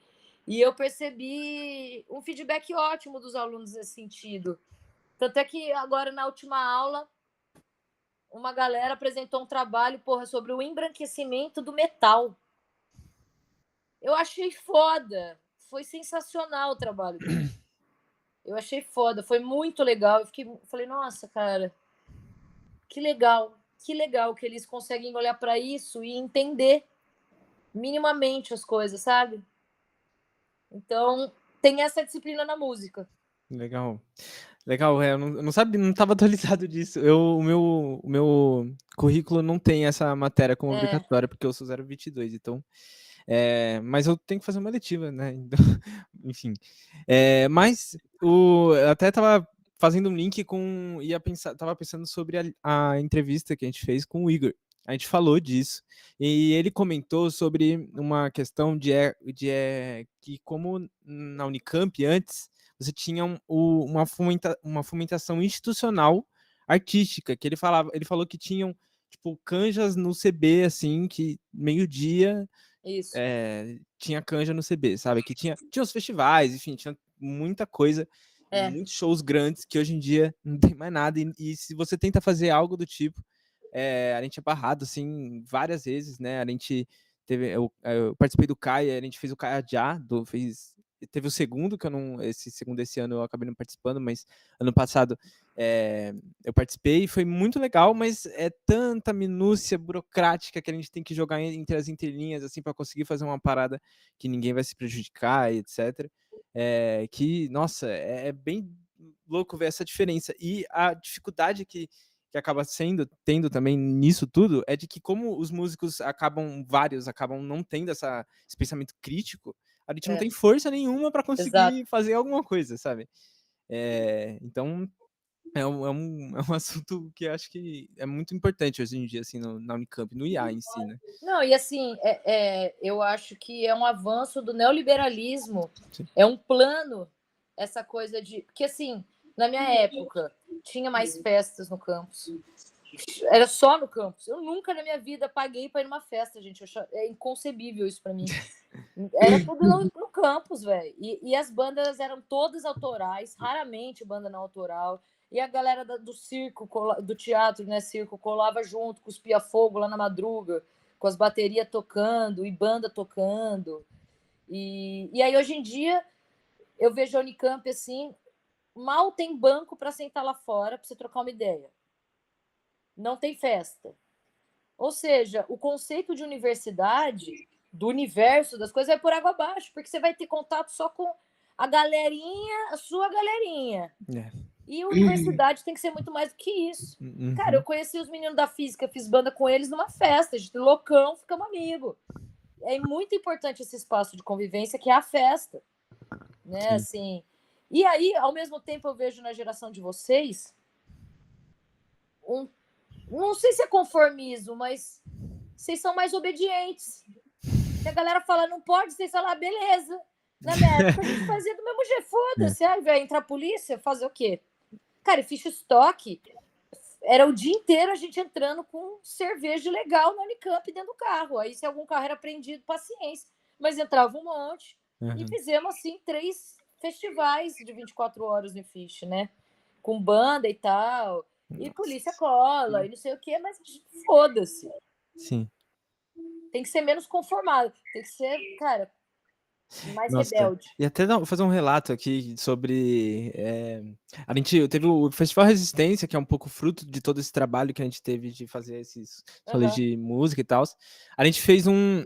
B: E eu percebi um feedback ótimo dos alunos nesse sentido. Tanto é que agora, na última aula, uma galera apresentou um trabalho, sobre o embranquecimento do metal. Eu achei foda. Foi sensacional o trabalho dele. Eu achei foda. Foi muito legal. Falei, nossa, cara, que legal. Que legal que eles conseguem olhar para isso e entender minimamente as coisas, sabe? Então, tem essa disciplina na música.
A: Legal. Legal, eu não sabia, não estava atualizado disso. O meu currículo não tem essa matéria como obrigatória, porque eu sou 022, então... mas eu tenho que fazer uma letiva, né? Então, enfim. Mas eu até estava fazendo um link com... Estava pensando sobre a entrevista que a gente fez com o Igor. A gente falou disso. E ele comentou sobre uma questão que como na Unicamp antes, você tinha uma fomentação institucional artística, que ele falou que tinham tipo canjas no CB, assim, que meio-dia tinha canja no CB, sabe? Que tinha os festivais, enfim, tinha muita coisa, muitos shows grandes que hoje em dia não tem mais nada. E se você tenta fazer algo do tipo, a gente é barrado, assim, várias vezes, né? A gente teve... Eu participei do CAI, a gente fez o CAI Já, teve o segundo, que eu não... Esse ano eu acabei não participando, mas ano passado eu participei e foi muito legal, mas é tanta minúcia burocrática que a gente tem que jogar entre as entrelinhas, assim, para conseguir fazer uma parada que ninguém vai se prejudicar, e etc. Que, nossa, é bem louco ver essa diferença. E a dificuldade que acaba tendo também nisso tudo, é de que como os músicos vários acabam não tendo esse pensamento crítico, a gente não tem força nenhuma para conseguir fazer alguma coisa, sabe? Então, é um assunto que eu acho que é muito importante hoje em dia, assim, na Unicamp, no IA em si, né?
B: Não, e assim, eu acho que é um avanço do neoliberalismo,
A: Sim.
B: é um plano, essa coisa de... Porque, assim, na minha época, tinha mais festas no campus. Era só no campus. Eu nunca na minha vida paguei para ir numa festa, gente. É inconcebível isso para mim. Era tudo no campus, velho. E as bandas eram todas autorais, raramente banda não autoral. E a galera do circo, do teatro, né, circo, colava junto, cuspia fogo lá na madruga, com as baterias tocando e banda tocando. E aí, hoje em dia, eu vejo a Unicamp assim, mal tem banco para sentar lá fora para você trocar uma ideia. Não tem festa. Ou seja, o conceito de universidade, do universo das coisas, vai por água abaixo, porque você vai ter contato só com a galerinha, a sua galerinha. E a universidade tem que ser muito mais do que isso. Cara, eu conheci os meninos da física, fiz banda com eles numa festa, a gente loucão, ficamos amigos. É muito importante esse espaço de convivência, que é a festa. Né? Assim, e aí, ao mesmo tempo, eu vejo na geração de vocês não sei se é conformismo, mas vocês são mais obedientes. Se a galera fala, não pode, vocês falam, beleza. Na minha época, a gente fazia do mesmo jeito, foda-se. Vai entrar a polícia, fazer o quê? Cara, e ficha estoque, era o dia inteiro a gente entrando com cerveja legal na Unicamp dentro do carro. Aí, se algum carro era apreendido, paciência. Mas entrava um monte. E fizemos, assim, 3 festivais de 24 horas no Fish, né? Com banda e tal. E polícia cola, e não sei o quê, mas foda-se.
A: Sim.
B: Tem que ser menos conformado. Tem que ser, cara, mais rebelde.
A: E até fazer um relato aqui sobre... a gente teve o Festival Resistência, que é um pouco fruto de todo esse trabalho que a gente teve de fazer esses rolês de música e tal. A gente fez um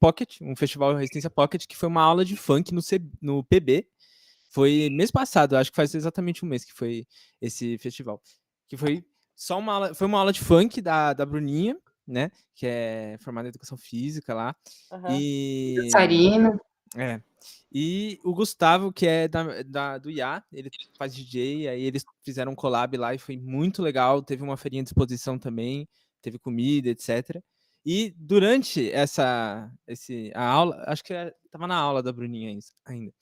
A: Pocket, um Festival Resistência Pocket, que foi uma aula de funk no PB. Foi mês passado, acho que faz exatamente um mês que foi esse festival. Que foi Foi uma aula de funk da Bruninha, né? Que é formada em educação física lá. E
C: Dançarino.
A: E o Gustavo, que é do IA, ele faz DJ, aí eles fizeram um collab lá e foi muito legal. Teve uma feirinha de exposição também, teve comida, etc. E durante a aula, acho que tava na aula da Bruninha ainda.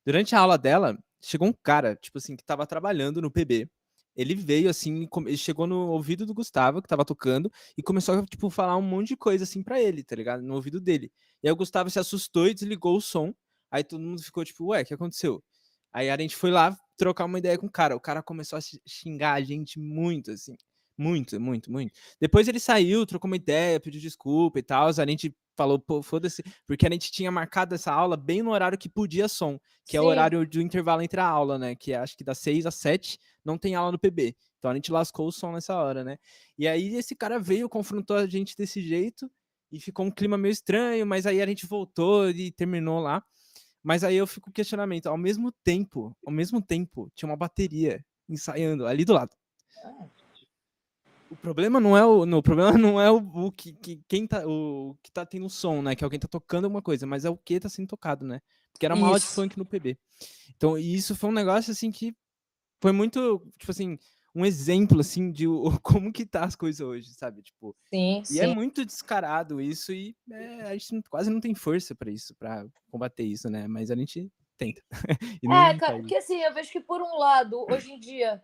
A: Durante a aula dela, chegou um cara, tipo assim, que tava trabalhando no PB. Ele veio assim, ele chegou no ouvido do Gustavo, que tava tocando, e começou a, tipo, falar um monte de coisa assim pra ele, tá ligado? No ouvido dele. E aí o Gustavo se assustou e desligou o som. Aí todo mundo ficou tipo, ué, o que aconteceu? Aí a gente foi lá trocar uma ideia com o cara. O cara começou a xingar a gente muito, assim. Muito, muito, muito. Depois ele saiu, trocou uma ideia, pediu desculpa e tal. A gente falou, pô, foda-se, porque a gente tinha marcado essa aula bem no horário que podia som, que é o horário do intervalo entre a aula, né? Que acho que das 6 às 7 não tem aula no PB. Então a gente lascou o som nessa hora, né? E aí esse cara veio, confrontou a gente desse jeito e ficou um clima meio estranho, mas aí a gente voltou e terminou lá. Mas aí eu fico com o questionamento, ao mesmo tempo, tinha uma bateria ensaiando ali do lado. O problema não é o que quem tá o que tá tendo som, né, que alguém tá tocando alguma coisa, mas é o que tá sendo tocado, né? Porque era uma aula de funk no PB. Então, e isso foi um negócio assim que foi muito, tipo assim, um exemplo assim de como que tá as coisas hoje, sabe? Tipo, e é muito descarado isso e a gente quase não tem força para isso, para combater isso, né? Mas a gente tenta.
B: Cara, porque assim, eu vejo que por um lado, hoje em dia,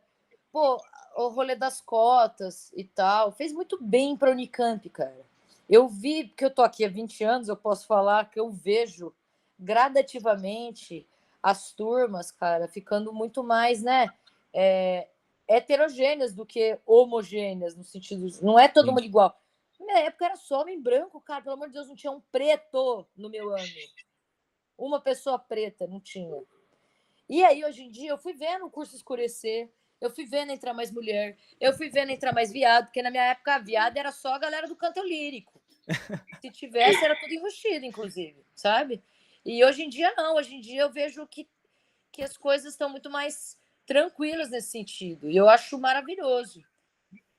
B: pô, o rolê das cotas e tal, fez muito bem pra Unicamp, cara. Eu vi, porque eu tô aqui há 20 anos, eu posso falar que eu vejo gradativamente as turmas, cara, ficando muito mais, né, heterogêneas do que homogêneas, no sentido, não é todo mundo igual. Na minha época era só homem branco, cara, pelo amor de Deus, não tinha um preto no meu ano. Uma pessoa preta, não tinha. E aí, hoje em dia, eu fui vendo o curso escurecer, eu fui vendo entrar mais mulher, eu fui vendo entrar mais viado, porque na minha época a viado era só a galera do canto lírico. Se tivesse, era tudo enrustido, inclusive, sabe? E hoje em dia, não. Hoje em dia eu vejo que as coisas estão muito mais tranquilas nesse sentido. E eu acho maravilhoso.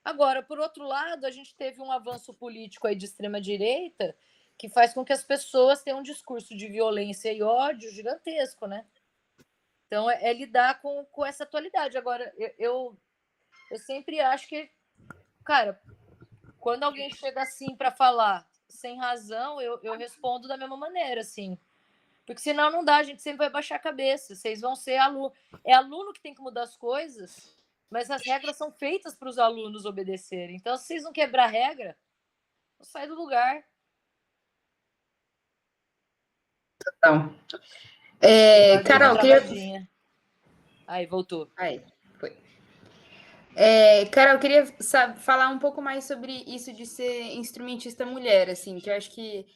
B: Agora, por outro lado, a gente teve um avanço político aí de extrema-direita que faz com que as pessoas tenham um discurso de violência e ódio gigantesco, né? Então, é lidar com essa atualidade. Agora, eu sempre acho que, cara, quando alguém chega assim para falar sem razão, eu respondo da mesma maneira, assim. Porque senão não dá, a gente sempre vai baixar a cabeça. Vocês vão ser aluno. É aluno que tem que mudar as coisas, mas as regras são feitas para os alunos obedecerem. Então, se vocês não quebrar a regra, sai do lugar.
C: Então, Carol, queria...
B: Aí, voltou.
C: Aí, foi. Carol, eu queria falar um pouco mais sobre isso de ser instrumentista mulher, assim, que eu acho que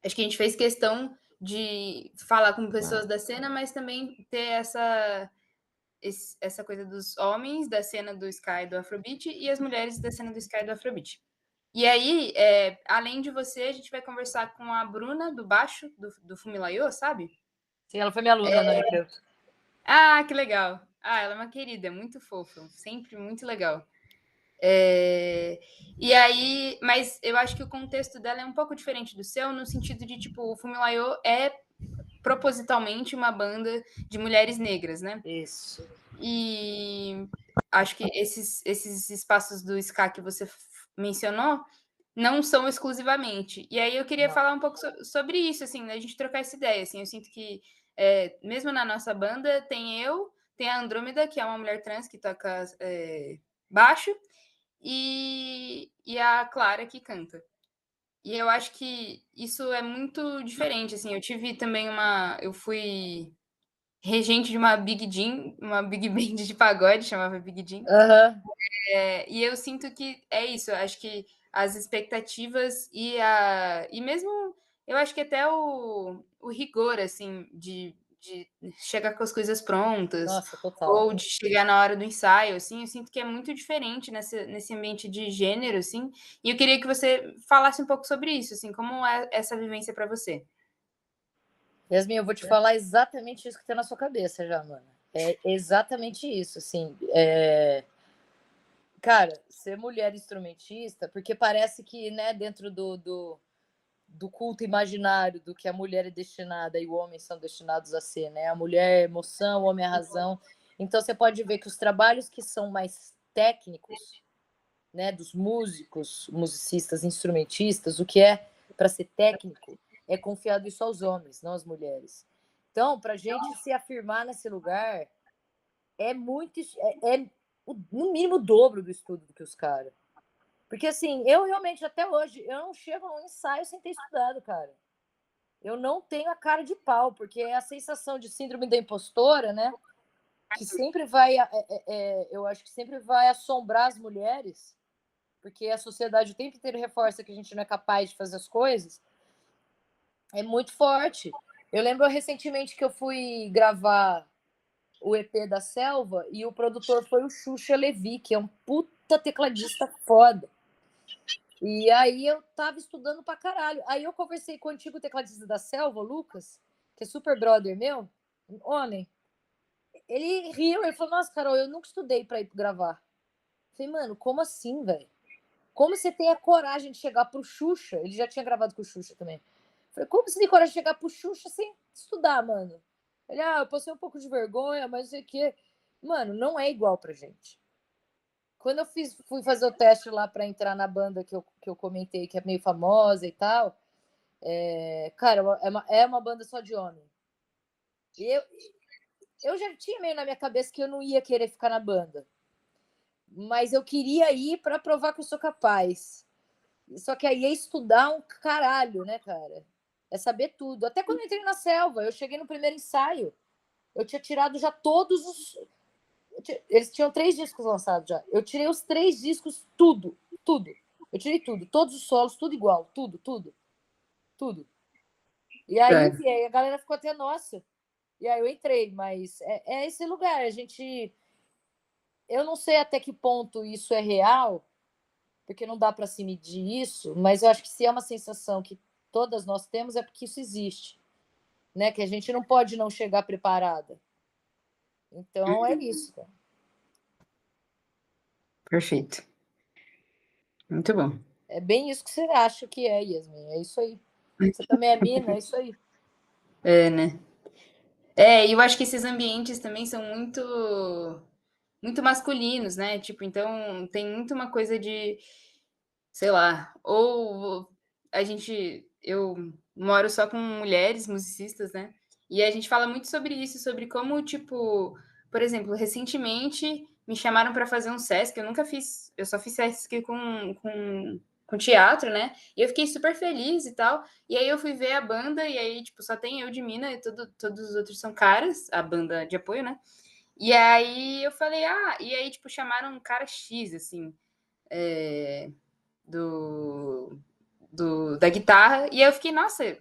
C: acho que a gente fez questão de falar com pessoas da cena, mas também ter essa coisa dos homens da cena do Ska e do Afrobeat e as mulheres da cena do Ska e do Afrobeat. E aí, além de você, a gente vai conversar com a Bruna, do baixo, do Fumilayo, sabe?
B: Sim, ela foi minha aluna na Unicamp.
C: Ah, que legal. Ah, ela é uma querida, muito fofa, sempre muito legal. E aí, mas eu acho que o contexto dela é um pouco diferente do seu, no sentido de, tipo, o Fumilayo é propositalmente uma banda de mulheres negras, né?
B: Isso.
C: E acho que esses espaços do ska que você mencionou não são exclusivamente. E aí eu queria falar um pouco sobre isso, assim, né? A gente trocar essa ideia, assim. Eu sinto que, mesmo na nossa banda, tem a Andrômeda, que é uma mulher trans que toca baixo, e a Clara, que canta. E eu acho que isso é muito diferente, assim. Eu tive também eu fui regente de uma Big Band de pagode, chamava Big Jam.
B: Uhum.
C: E eu sinto que é isso, eu acho que as expectativas e mesmo, eu acho que até o rigor, assim, de chegar com as coisas prontas.
B: Nossa, total.
C: Ou de chegar na hora do ensaio, assim, eu sinto que é muito diferente nesse ambiente de gênero, assim, e eu queria que você falasse um pouco sobre isso, assim, como é essa vivência para você?
B: Yasmin, eu vou te falar exatamente isso que tá na sua cabeça já, mano. É exatamente isso, assim. Cara, ser mulher instrumentista, porque parece que, né, dentro do culto imaginário do que a mulher é destinada e o homem são destinados a ser, né? A mulher é emoção, o homem é razão. Então você pode ver que os trabalhos que são mais técnicos, né, dos músicos, musicistas, instrumentistas, o que é para ser técnico é confiado isso aos homens, não às mulheres. Então, para a gente se afirmar nesse lugar, é muito, no mínimo o dobro do estudo do que os caras. Porque assim, eu realmente até hoje, eu não chego a um ensaio sem ter estudado, cara. Eu não tenho a cara de pau, porque é a sensação de síndrome da impostora, né? Que sempre vai, eu acho que sempre vai assombrar as mulheres, porque a sociedade o tempo inteiro reforça que a gente não é capaz de fazer as coisas. É muito forte. Eu lembro recentemente que eu fui gravar o EP da Selva e o produtor foi o Xuxa Levi, que é um puta tecladista foda. E aí eu tava estudando pra caralho. Aí eu conversei com o antigo tecladista da Selva, o Lucas, que é super brother meu, homem. Ele riu, ele falou, nossa, Carol, eu nunca estudei pra ir gravar. Eu falei, mano, como assim, velho? Como você tem a coragem de chegar pro Xuxa? Ele já tinha gravado com o Xuxa também. Eu falei, como você tem coragem de chegar pro Xuxa sem estudar, mano? Ele, eu passei um pouco de vergonha, mas não sei o quê. Mano, não é igual pra gente. Quando eu fui fazer o teste lá para entrar na banda que eu comentei, que é meio famosa e tal, cara, é uma banda só de homem. E eu já tinha meio na minha cabeça que eu não ia querer ficar na banda. Mas eu queria ir para provar que eu sou capaz. Só que aí é estudar um caralho, né, cara? É saber tudo. Até quando eu entrei na Selva, eu cheguei no primeiro ensaio, eu tinha tirado já todos os... Eles tinham 3 discos lançados já. Eu tirei os 3 discos, tudo. Eu tirei tudo, todos os solos, tudo igual, tudo. E aí a galera ficou até, nossa. E aí eu entrei, mas é esse lugar. A gente... Eu não sei até que ponto isso é real, porque não dá para se medir isso, mas eu acho que se é uma sensação que todas nós temos, é porque isso existe, né? Que a gente não pode não chegar preparada. Então é isso, cara.
C: Perfeito. Muito bom.
B: É bem isso que você acha que é, Yasmin. É isso aí. Você também é mina, é isso aí.
C: É, né? E eu acho que esses ambientes também são muito masculinos, né? Tipo, então tem muito uma coisa de, sei lá, ou eu moro só com mulheres musicistas, né? E a gente fala muito sobre isso, sobre como, tipo, por exemplo, recentemente me chamaram para fazer um Sesc, eu nunca fiz, eu só fiz Sesc com teatro, né? E eu fiquei super feliz e tal. E aí eu fui ver a banda, e aí, tipo, só tem eu de mina e todos os outros são caras, a banda de apoio, né? E aí eu falei, e aí, tipo, chamaram um cara X, assim, da guitarra, e aí eu fiquei, nossa,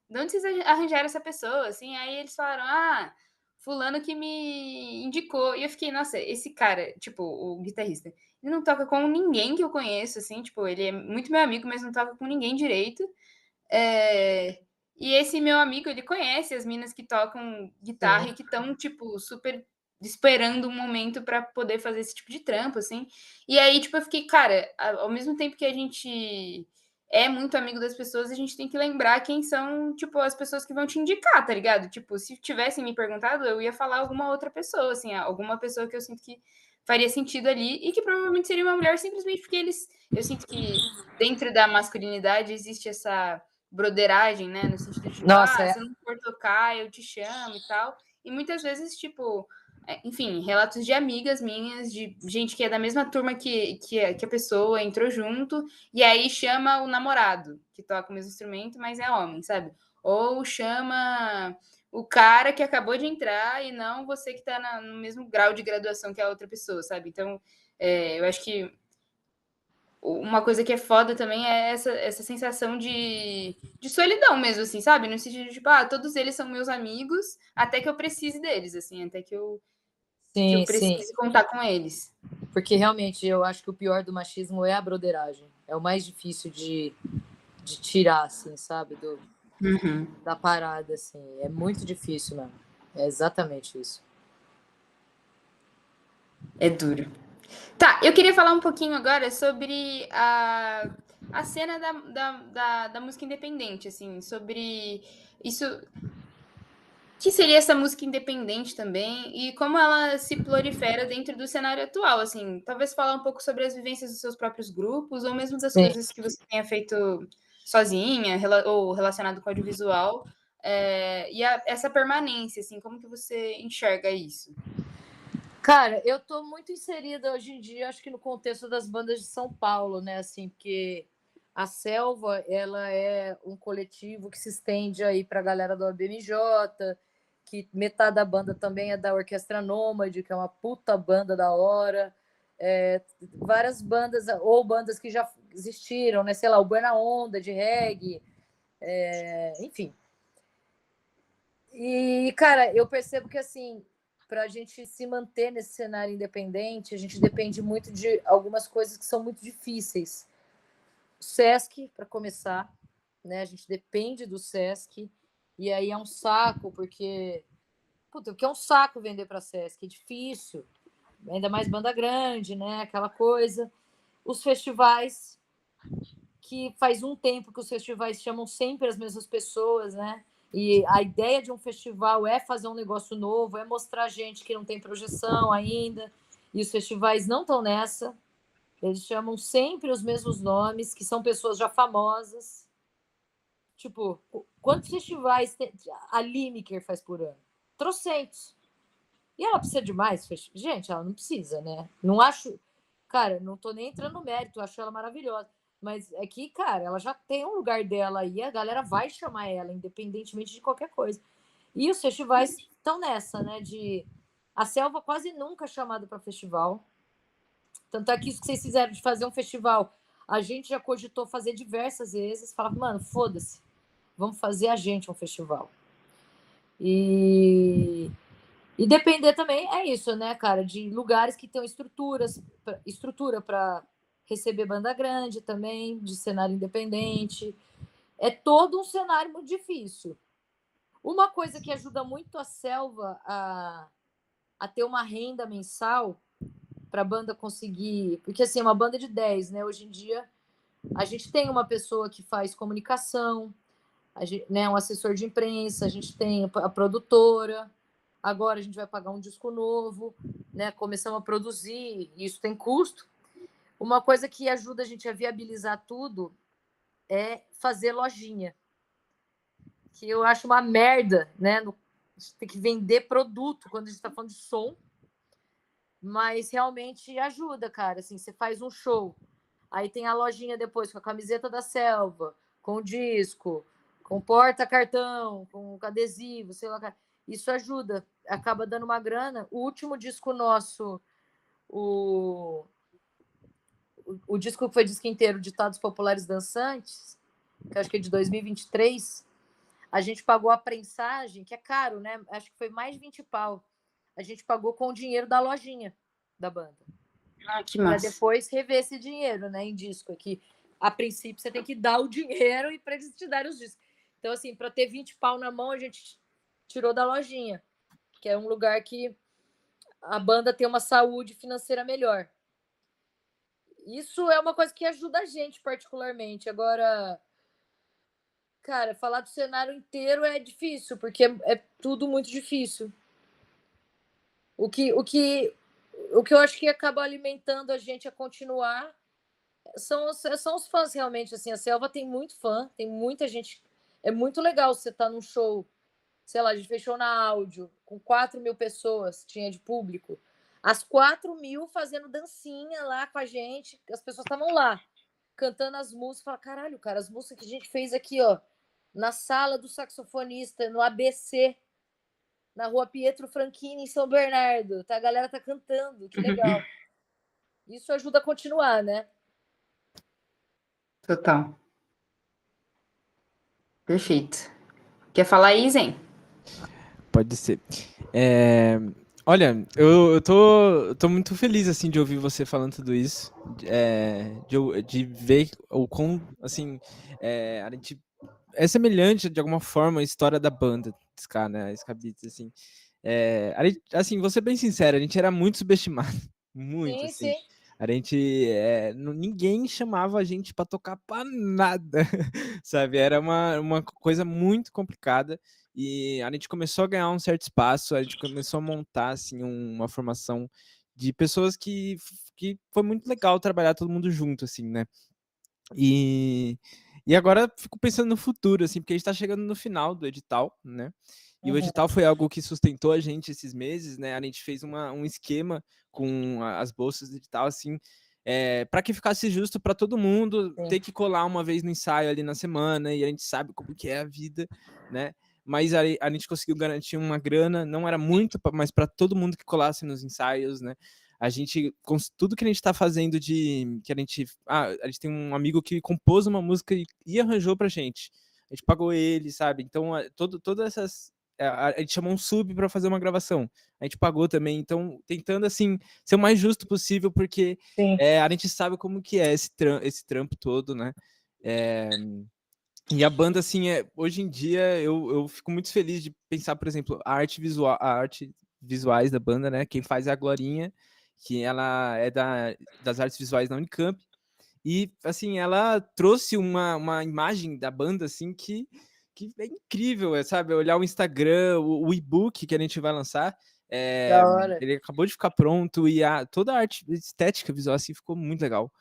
C: de onde vocês arranjaram essa pessoa, assim? Aí eles falaram, fulano que me indicou, e eu fiquei, nossa, esse cara, tipo, o guitarrista, ele não toca com ninguém que eu conheço, assim, tipo, ele é muito meu amigo, mas não toca com ninguém direito, e esse meu amigo, ele conhece as minas que tocam guitarra
B: Sim.
C: e que estão, tipo, super esperando um momento para poder fazer esse tipo de trampo, assim. E aí, tipo, eu fiquei, cara, ao mesmo tempo que a gente é muito amigo das pessoas, a gente tem que lembrar quem são, tipo, as pessoas que vão te indicar, tá ligado? Tipo, se tivessem me perguntado, eu ia falar alguma outra pessoa, assim, alguma pessoa que eu sinto que faria sentido ali e que provavelmente seria uma mulher simplesmente porque eu sinto que dentro da masculinidade existe essa broderagem, né? No sentido de, tipo,
B: Nossa,
C: se eu não for tocar, eu te chamo e tal. E muitas vezes, tipo, enfim, relatos de amigas minhas, de gente que é da mesma turma que a pessoa entrou junto, e aí chama o namorado, que toca o mesmo instrumento, mas é homem, sabe? Ou chama o cara que acabou de entrar e não você que está no mesmo grau de graduação que a outra pessoa, sabe? Então, eu acho que uma coisa que é foda também é essa sensação de solidão mesmo, assim, sabe? No sentido de, tipo, todos eles são meus amigos, até que eu precise deles, assim, até que eu
B: sim.
C: precise contar com eles.
B: Porque realmente eu acho que o pior do machismo é a broderagem. É o mais difícil de tirar, assim, sabe? Da parada, assim. É muito difícil mesmo. É exatamente isso.
C: É duro. Tá, eu queria falar um pouquinho agora sobre a cena da música independente, assim, sobre isso. O que seria essa música independente também e como ela se prolifera dentro do cenário atual, assim, talvez falar um pouco sobre as vivências dos seus próprios grupos ou mesmo das
B: Sim.
C: coisas que você tenha feito sozinha ou relacionado com audiovisual, e essa permanência, assim, como que você enxerga isso?
B: Cara, eu tô muito inserida hoje em dia, acho que no contexto das bandas de São Paulo, né? Assim, porque a Selva, ela é um coletivo que se estende aí para a galera do ABMJ, que metade da banda também é da Orquestra Nômade, que é uma puta banda da hora. Várias bandas, ou bandas que já existiram, né? Sei lá, o Buena Onda de reggae, enfim. E, cara, eu percebo que, assim, para a gente se manter nesse cenário independente, a gente depende muito de algumas coisas que são muito difíceis. O SESC, para começar, né? A gente depende do SESC, e aí é um saco, porque. Puta, porque é um saco vender para SESC, é difícil, ainda mais banda grande, né? Aquela coisa. Os festivais, que faz um tempo que os festivais chamam sempre as mesmas pessoas, né? E a ideia de um festival é fazer um negócio novo, é mostrar gente que não tem projeção ainda. E os festivais não estão nessa. Eles chamam sempre os mesmos nomes, que são pessoas já famosas. Tipo, quantos festivais a Lineker faz por ano? Trocentos. E ela precisa de mais? Gente, ela não precisa, né? Não acho. Cara, não tô nem entrando no mérito, acho ela maravilhosa. Mas é que, cara, ela já tem um lugar dela aí, a galera vai chamar ela, independentemente de qualquer coisa. E os festivais estão nessa, né? A Selva quase nunca é chamada para festival. Tanto é que isso que vocês fizeram de fazer um festival, a gente já cogitou fazer diversas vezes. Falava, mano, foda-se, vamos fazer a gente um festival. E depender também é isso, né, cara, de lugares que tenham estrutura para receber banda grande também, de cenário independente. É todo um cenário muito difícil. Uma coisa que ajuda muito a Selva a ter uma renda mensal para a banda conseguir. Porque, assim, é uma banda de 10, né? Hoje em dia, a gente tem uma pessoa que faz comunicação, né, um assessor de imprensa, a gente tem a produtora. Agora a gente vai pagar um disco novo, né? Começamos a produzir, isso tem custo. Uma coisa que ajuda a gente a viabilizar tudo é fazer lojinha, que eu acho uma merda, né? A gente tem que vender produto quando a gente está falando de som, mas realmente ajuda, cara. Assim, você faz um show, aí tem a lojinha depois com a camiseta da Selva, com o disco, com porta-cartão, com adesivo, sei lá. Isso ajuda, acaba dando uma grana. O último disco nosso, o disco que foi disco inteiro, Ditados Populares Dançantes, que acho que é de 2023, a gente pagou a prensagem, que é caro, né? Acho que foi mais de 20 pau. A gente pagou com o dinheiro da lojinha da banda.
C: Ah, que
B: Para
C: massa.
B: depois rever esse dinheiro, né, em disco. Aqui, a princípio, você tem que dar o dinheiro e para eles te darem os discos. Então, assim, para ter 20 pau na mão, a gente tirou da lojinha, que é um lugar que a banda tem uma saúde financeira melhor. Isso é uma coisa que ajuda a gente particularmente. Agora, cara, falar do cenário inteiro é difícil, porque é tudo muito difícil. O que eu acho que acaba alimentando a gente a continuar são os fãs, realmente. Assim, a Selva tem muito fã, tem muita gente. É muito legal você estar num show, sei lá, a gente fechou na áudio, com 4.000 pessoas, tinha de público. As 4.000 fazendo dancinha lá com a gente, as pessoas estavam lá, cantando as músicas. Fala, caralho, cara, as músicas que a gente fez aqui, ó, na sala do saxofonista, no ABC, na rua Pietro Franchini, em São Bernardo. Tá? A galera tá cantando, que legal. Isso ajuda a continuar, né?
C: Total. Perfeito. Quer falar aí, Zen?
A: Pode ser. Olha, eu tô muito feliz, assim, de ouvir você falando tudo isso, de ver o quão, assim, a gente é semelhante, de alguma forma, a história da banda Ska, né, Ska Beats, assim. Assim, vou ser bem sincero, a gente era muito subestimado, muito,
B: Sim,
A: assim.
B: sim.
A: A gente, ninguém chamava a gente para tocar para nada, sabe? Era uma coisa muito complicada e a gente começou a ganhar um certo espaço, a gente começou a montar, assim, uma formação de pessoas que foi muito legal trabalhar todo mundo junto, assim, né? E, e agora fico pensando no futuro, assim, porque a gente está chegando no final do edital, né? E o
B: Uhum.
A: edital foi algo que sustentou a gente esses meses, né? A gente fez um esquema com as bolsas do edital, assim, para que ficasse justo para todo mundo
B: Sim.
A: ter que colar uma vez no ensaio ali na semana, e a gente sabe como que é a vida, né? Mas a gente conseguiu garantir uma grana, não era muito, mas para todo mundo que colasse nos ensaios, né? A gente, com tudo que a gente tá fazendo que a gente tem um amigo que compôs uma música e arranjou pra gente. A gente pagou ele, sabe? Então, todas essas. A gente chamou um sub para fazer uma gravação. A gente pagou também. Então, tentando, assim, ser o mais justo possível, porque a gente sabe como que é esse trampo todo, né? E a banda, assim, hoje em dia, eu fico muito feliz de pensar, por exemplo, a arte visuais da banda, né? Quem faz é a Glorinha, que ela é das artes visuais da Unicamp. E, assim, ela trouxe uma imagem da banda, assim, que é incrível, sabe? Olhar o Instagram, o e-book que a gente vai lançar,
B: Da hora.
A: ele acabou de ficar pronto e toda a arte estética visual, assim, ficou muito legal.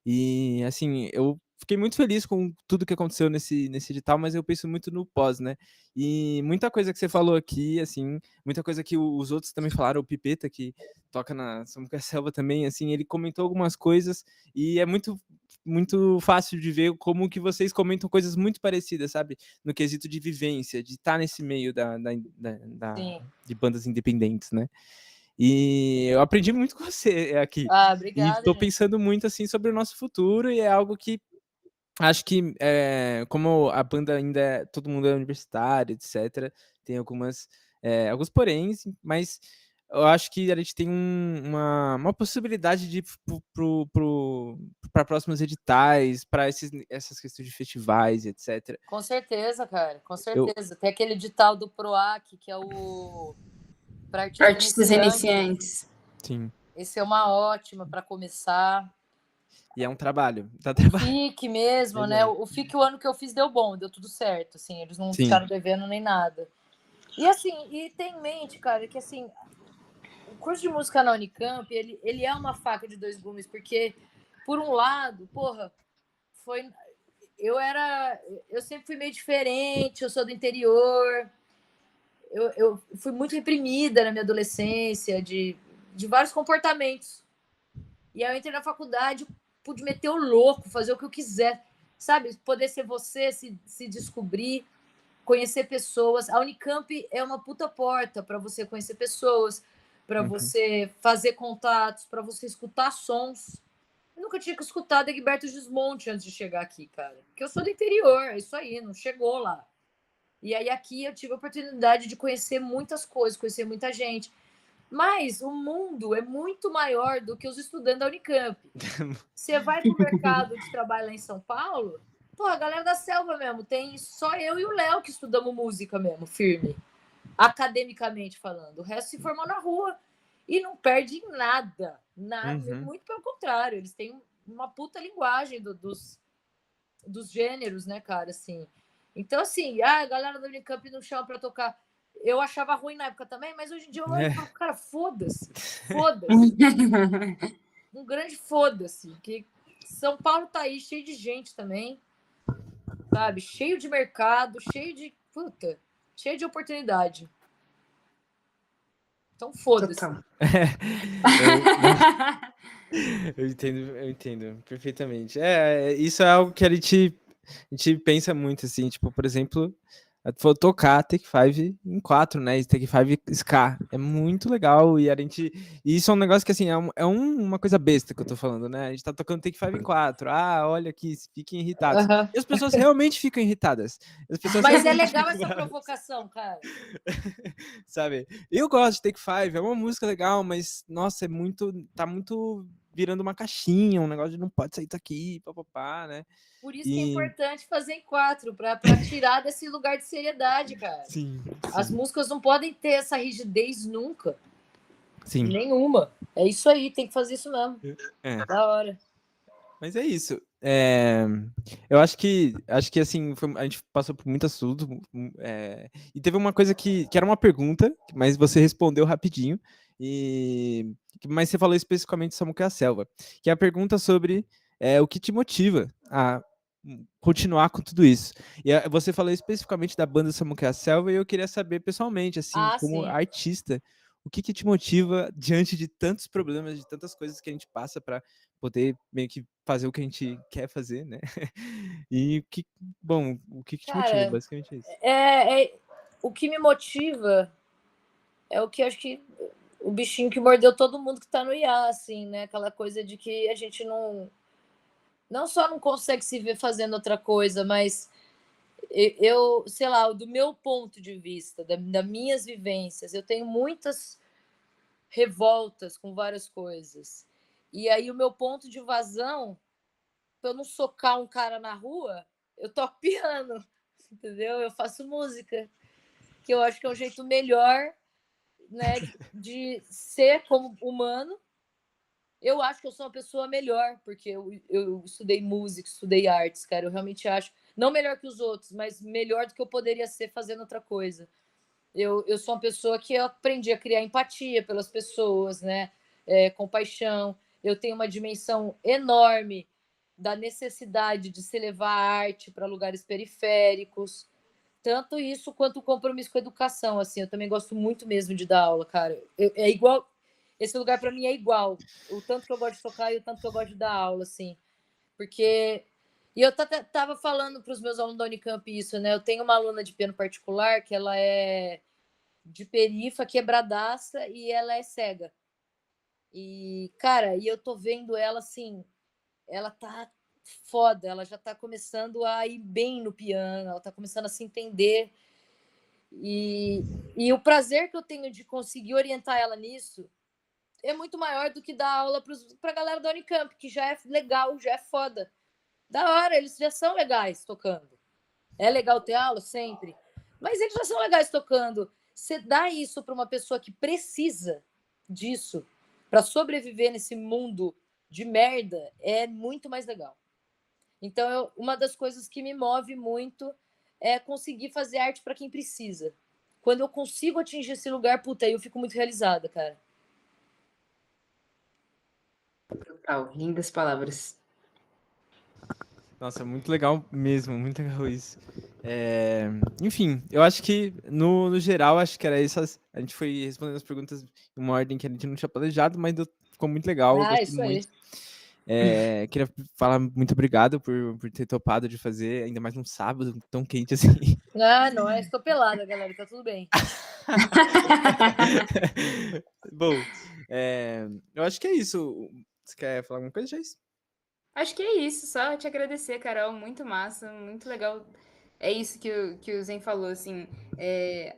A: E, assim, eu fiquei muito feliz com tudo que aconteceu nesse edital, mas eu penso muito no pós, né? E muita coisa que você falou aqui, assim, muita coisa que os outros também falaram, o Pipeta, que toca na Samuca Selva também, assim, ele comentou algumas coisas e é muito fácil de ver como que vocês comentam coisas muito parecidas, sabe? No quesito de vivência, de estar nesse meio de bandas independentes, né? E eu aprendi muito com você aqui.
B: Ah,
A: E
B: obrigada,
A: estou
B: gente.
A: pensando muito, assim, sobre o nosso futuro e é algo que acho que, como a banda ainda todo mundo é universitário, etc., tem alguns poréns, mas eu acho que a gente tem uma possibilidade de ir para próximos editais, para essas questões de festivais, etc.
B: Com certeza, cara, com
A: Eu,
B: certeza. Tem aquele edital do PROAC, que é o para
C: Artistas
B: iniciante.
C: iniciantes.
A: sim.
B: Esse é uma ótima para começar.
A: E é um trabalho. Dá
B: O
A: trabalho.
B: FIC mesmo, né? O FIC, o ano que eu fiz deu bom, deu tudo certo, assim, eles não
A: Sim.
B: ficaram devendo nem nada. E assim, e tem em mente, cara, que assim, o curso de música na Unicamp, ele é uma faca de dois gumes, porque, por um lado, porra, eu sempre fui meio diferente, eu sou do interior, eu fui muito reprimida na minha adolescência, de vários comportamentos. E aí eu entrei na faculdade, pude meter o louco, fazer o que eu quiser, sabe? Poder ser você, se descobrir, conhecer pessoas. A Unicamp é uma puta porta para você conhecer pessoas, para você fazer contatos, para você escutar sons. Eu nunca tinha que escutar Egberto Gismonti antes de chegar aqui, cara. Porque eu sou do interior, é isso aí, não chegou lá. E aí aqui eu tive a oportunidade de conhecer muitas coisas, conhecer muita gente. Mas o mundo é muito maior do que os estudantes da Unicamp. Você vai para o mercado de trabalho lá em São Paulo, pô, a galera da selva mesmo, tem só eu e o Léo que estudamos música mesmo, firme, academicamente falando. O resto se formou na rua e não perde em nada, muito pelo contrário, eles têm uma puta linguagem dos gêneros, né, cara, assim. Então, assim, a galera da Unicamp não chama para tocar. Eu achava ruim na época também, mas hoje em dia eu olho e falo, cara, foda-se, foda-se. Um grande foda-se, que São Paulo tá aí cheio de gente também, sabe? Cheio de mercado, cheio de oportunidade. Então foda-se.
A: Eu entendo perfeitamente. Isso é algo que a gente pensa muito, assim, tipo, por exemplo, for tocar Take 5 em 4, né? Take 5 ska. É muito legal. E isso é um negócio que, assim, uma coisa besta que eu tô falando, né? A gente tá tocando Take 5 em 4. Ah, olha aqui, fiquem irritados. E as pessoas realmente ficam irritadas.
B: Mas é legal essa provocação, cara.
A: Sabe? Eu gosto de Take 5, é uma música legal, mas, nossa, tá muito virando uma caixinha, um negócio de não pode sair daqui, papapá, né?
B: Por isso que é importante fazer em 4, para tirar desse lugar de seriedade, cara.
A: Sim.
B: As músicas não podem ter essa rigidez nunca.
A: Sim.
B: Nenhuma. É isso aí, tem que fazer isso mesmo.
A: É.
B: Da hora.
A: Mas é isso. Eu acho que assim, a gente passou por muito assunto. E teve uma coisa que era uma pergunta, mas você respondeu rapidinho. Mas você falou especificamente sobre a selva, que é a pergunta sobre o que te motiva a continuar com tudo isso. E você falou especificamente da banda Samukai Selva, e eu queria saber pessoalmente, assim, como
B: sim.
A: artista, o que te motiva diante de tantos problemas, de tantas coisas que a gente passa para poder meio que fazer o que a gente quer fazer, né? E o que te motiva, basicamente é isso.
B: O que me motiva é o que eu acho que o bichinho que mordeu todo mundo que tá no IA, assim, né? Aquela coisa de que a gente não só não consegue se ver fazendo outra coisa, mas eu sei lá, do meu ponto de vista, das minhas vivências, eu tenho muitas revoltas com várias coisas. E aí o meu ponto de vazão, para eu não socar um cara na rua, eu toco piano, entendeu? Eu faço música, que eu acho que é um jeito melhor, né, de ser como humano. Eu acho que eu sou uma pessoa melhor, porque eu estudei música, estudei artes, cara. Eu realmente acho, não melhor que os outros, mas melhor do que eu poderia ser fazendo outra coisa. Eu sou uma pessoa que eu aprendi a criar empatia pelas pessoas, né? Compaixão. Eu tenho uma dimensão enorme da necessidade de se levar a arte para lugares periféricos. Tanto isso quanto o compromisso com a educação. Assim, eu também gosto muito mesmo de dar aula, cara. É igual. Esse lugar para mim é igual. O tanto que eu gosto de tocar e o tanto que eu gosto de dar aula, assim. Porque. E eu tava falando para os meus alunos da Unicamp isso, né? Eu tenho uma aluna de piano particular que ela é de perifa, quebradaça, e ela é cega. E, cara, eu tô vendo ela assim, ela tá foda, ela já tá começando a ir bem no piano, ela tá começando a se entender. E o prazer que eu tenho de conseguir orientar ela nisso é muito maior do que dar aula pra galera da Unicamp, que já é legal, já é foda. Da hora, eles já são legais tocando. É legal ter aula sempre, mas eles já são legais tocando. Você dá isso para uma pessoa que precisa disso para sobreviver nesse mundo de merda é muito mais legal. Então, uma das coisas que me move muito é conseguir fazer arte para quem precisa. Quando eu consigo atingir esse lugar, puta, aí eu fico muito realizada, cara.
C: Total, lindas palavras.
A: Nossa, muito legal mesmo, muito legal isso. Enfim, eu acho que, no geral, acho que era essas. A gente foi respondendo as perguntas em uma ordem que a gente não tinha planejado, mas ficou muito legal, eu gostei
B: Isso
A: muito.
B: aí.
A: Queria falar muito obrigado por ter topado de fazer, ainda mais num sábado tão quente assim.
B: Não é. Estou pelada, galera, tá tudo bem.
A: Bom, eu acho que é isso. Você quer falar alguma coisa, Jace?
C: Acho que é isso, só te agradecer, Carol, muito massa, muito legal. É isso que o Zen falou, assim,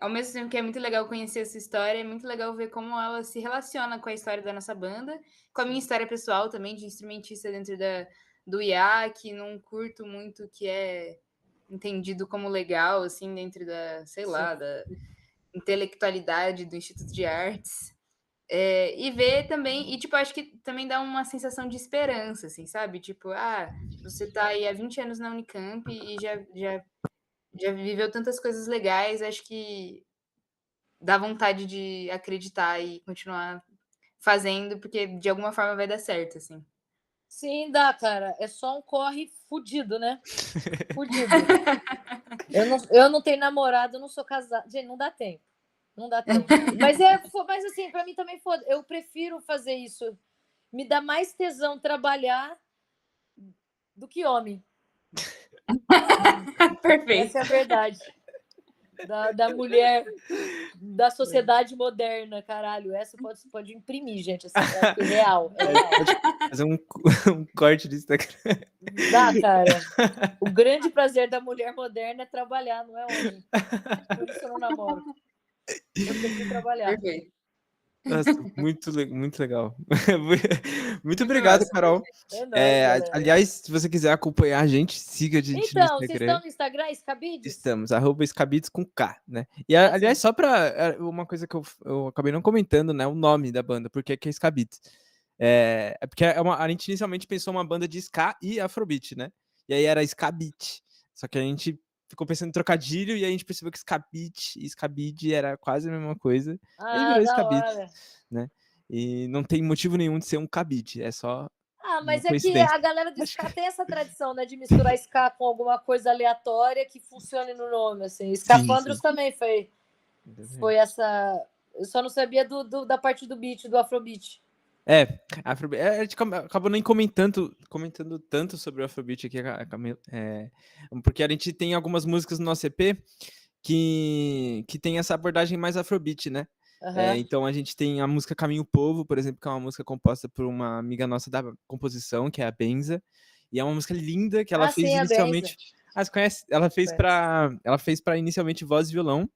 C: ao mesmo tempo que é muito legal conhecer essa história, é muito legal ver como ela se relaciona com a história da nossa banda, com a minha história pessoal também, de instrumentista dentro do IA, que não curto muito, que é entendido como legal, assim, dentro da, sei lá, da intelectualidade do Instituto de Artes. E ver também, e tipo, acho que também dá uma sensação de esperança, assim, sabe? Tipo, você tá aí há 20 anos na Unicamp e já viveu tantas coisas legais, acho que dá vontade de acreditar e continuar fazendo, porque de alguma forma vai dar certo, assim.
B: Sim, dá, cara. É só um corre fudido, né? Fudido. Eu não tenho namorado, eu não sou casada. Gente, não dá tempo. Não dá tempo. Mas assim, para mim também foda. Eu prefiro fazer isso. Me dá mais tesão trabalhar do que homem.
C: Perfeito.
B: Essa é a verdade. Da mulher, da sociedade moderna, caralho. Essa pode imprimir, gente. Assim, é real. É real.
A: Pode fazer um corte do Instagram.
B: Dá, cara. O grande prazer da mulher moderna é trabalhar, não é homem. Por isso eu não namoro. Eu prefiro trabalhar.
C: Perfeito.
A: Nossa, muito legal. Muito
C: Muito
A: obrigado,
C: massa.
A: Carol.
B: É nóis, galera.
A: Aliás, se você quiser acompanhar a gente, siga a gente no
B: Então, vocês
A: Instagram.
B: estão no Instagram, Scabides?
A: Estamos, @Scabides com K, né? E,
B: Ah,
A: aliás,
B: sim.
A: só pra uma coisa que eu acabei não comentando, né? O nome da banda, porque que é Scabides. É porque a gente inicialmente pensou uma banda de ska e afrobeat, né? E aí era Scabit. Só que a gente ficou pensando em trocadilho e aí a gente percebeu que Scabit e Scabid era quase a mesma coisa. Aí
B: Ah,
A: virou
B: da
A: Scabit,
B: hora.
A: né? E não tem motivo nenhum de ser um cabide, é só
B: Ah,
A: uma
B: mas é que
A: coincidência.
B: a galera do
A: Acho
B: ska
A: que
B: tem essa tradição, né, de misturar ska com alguma coisa aleatória que funcione no nome, assim. Escafandros
A: sim.
B: também foi essa. Eu só não sabia da parte do beat, do Afrobeat.
A: A gente acabou nem comentando tanto sobre o Afrobeat aqui, porque a gente tem algumas músicas no nosso EP que tem essa abordagem mais Afrobeat, né?
B: Aham.
A: Então a gente tem a música Caminho Povo, por exemplo, que é uma música composta por uma amiga nossa da composição, que é a Benza, e é uma música linda que ela
B: Ah,
A: fez
B: sim, a Benza.
A: inicialmente. Você conhece? Ela fez
B: Conheço.
A: para inicialmente voz e violão,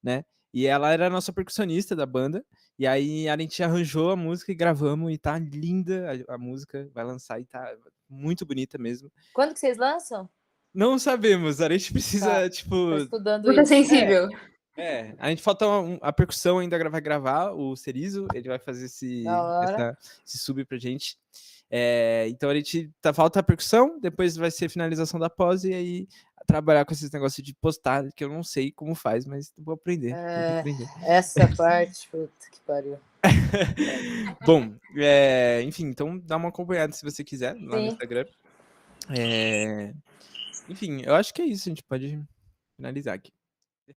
A: né? E ela era a nossa percussionista da banda. E aí a gente arranjou a música e gravamos e tá linda a música, vai lançar e tá muito bonita mesmo.
B: Quando que vocês lançam?
A: Não sabemos, a gente precisa,
B: Tá, tô
A: tipo,
B: estudando
C: Muito
B: isso.
C: sensível.
A: a gente falta a percussão ainda vai gravar, o Cerizo, ele vai fazer
B: Da hora.
A: esse sub pra gente. Então a gente falta a percussão, depois vai ser finalização da pós e aí trabalhar com esses negócios de postar, que eu não sei como faz, mas vou aprender. Tem que aprender.
B: Essa parte, puta que pariu.
A: Bom, enfim, então dá uma acompanhada se você quiser lá no
B: Sim.
A: Instagram. Enfim, eu acho que é isso, a gente pode finalizar aqui.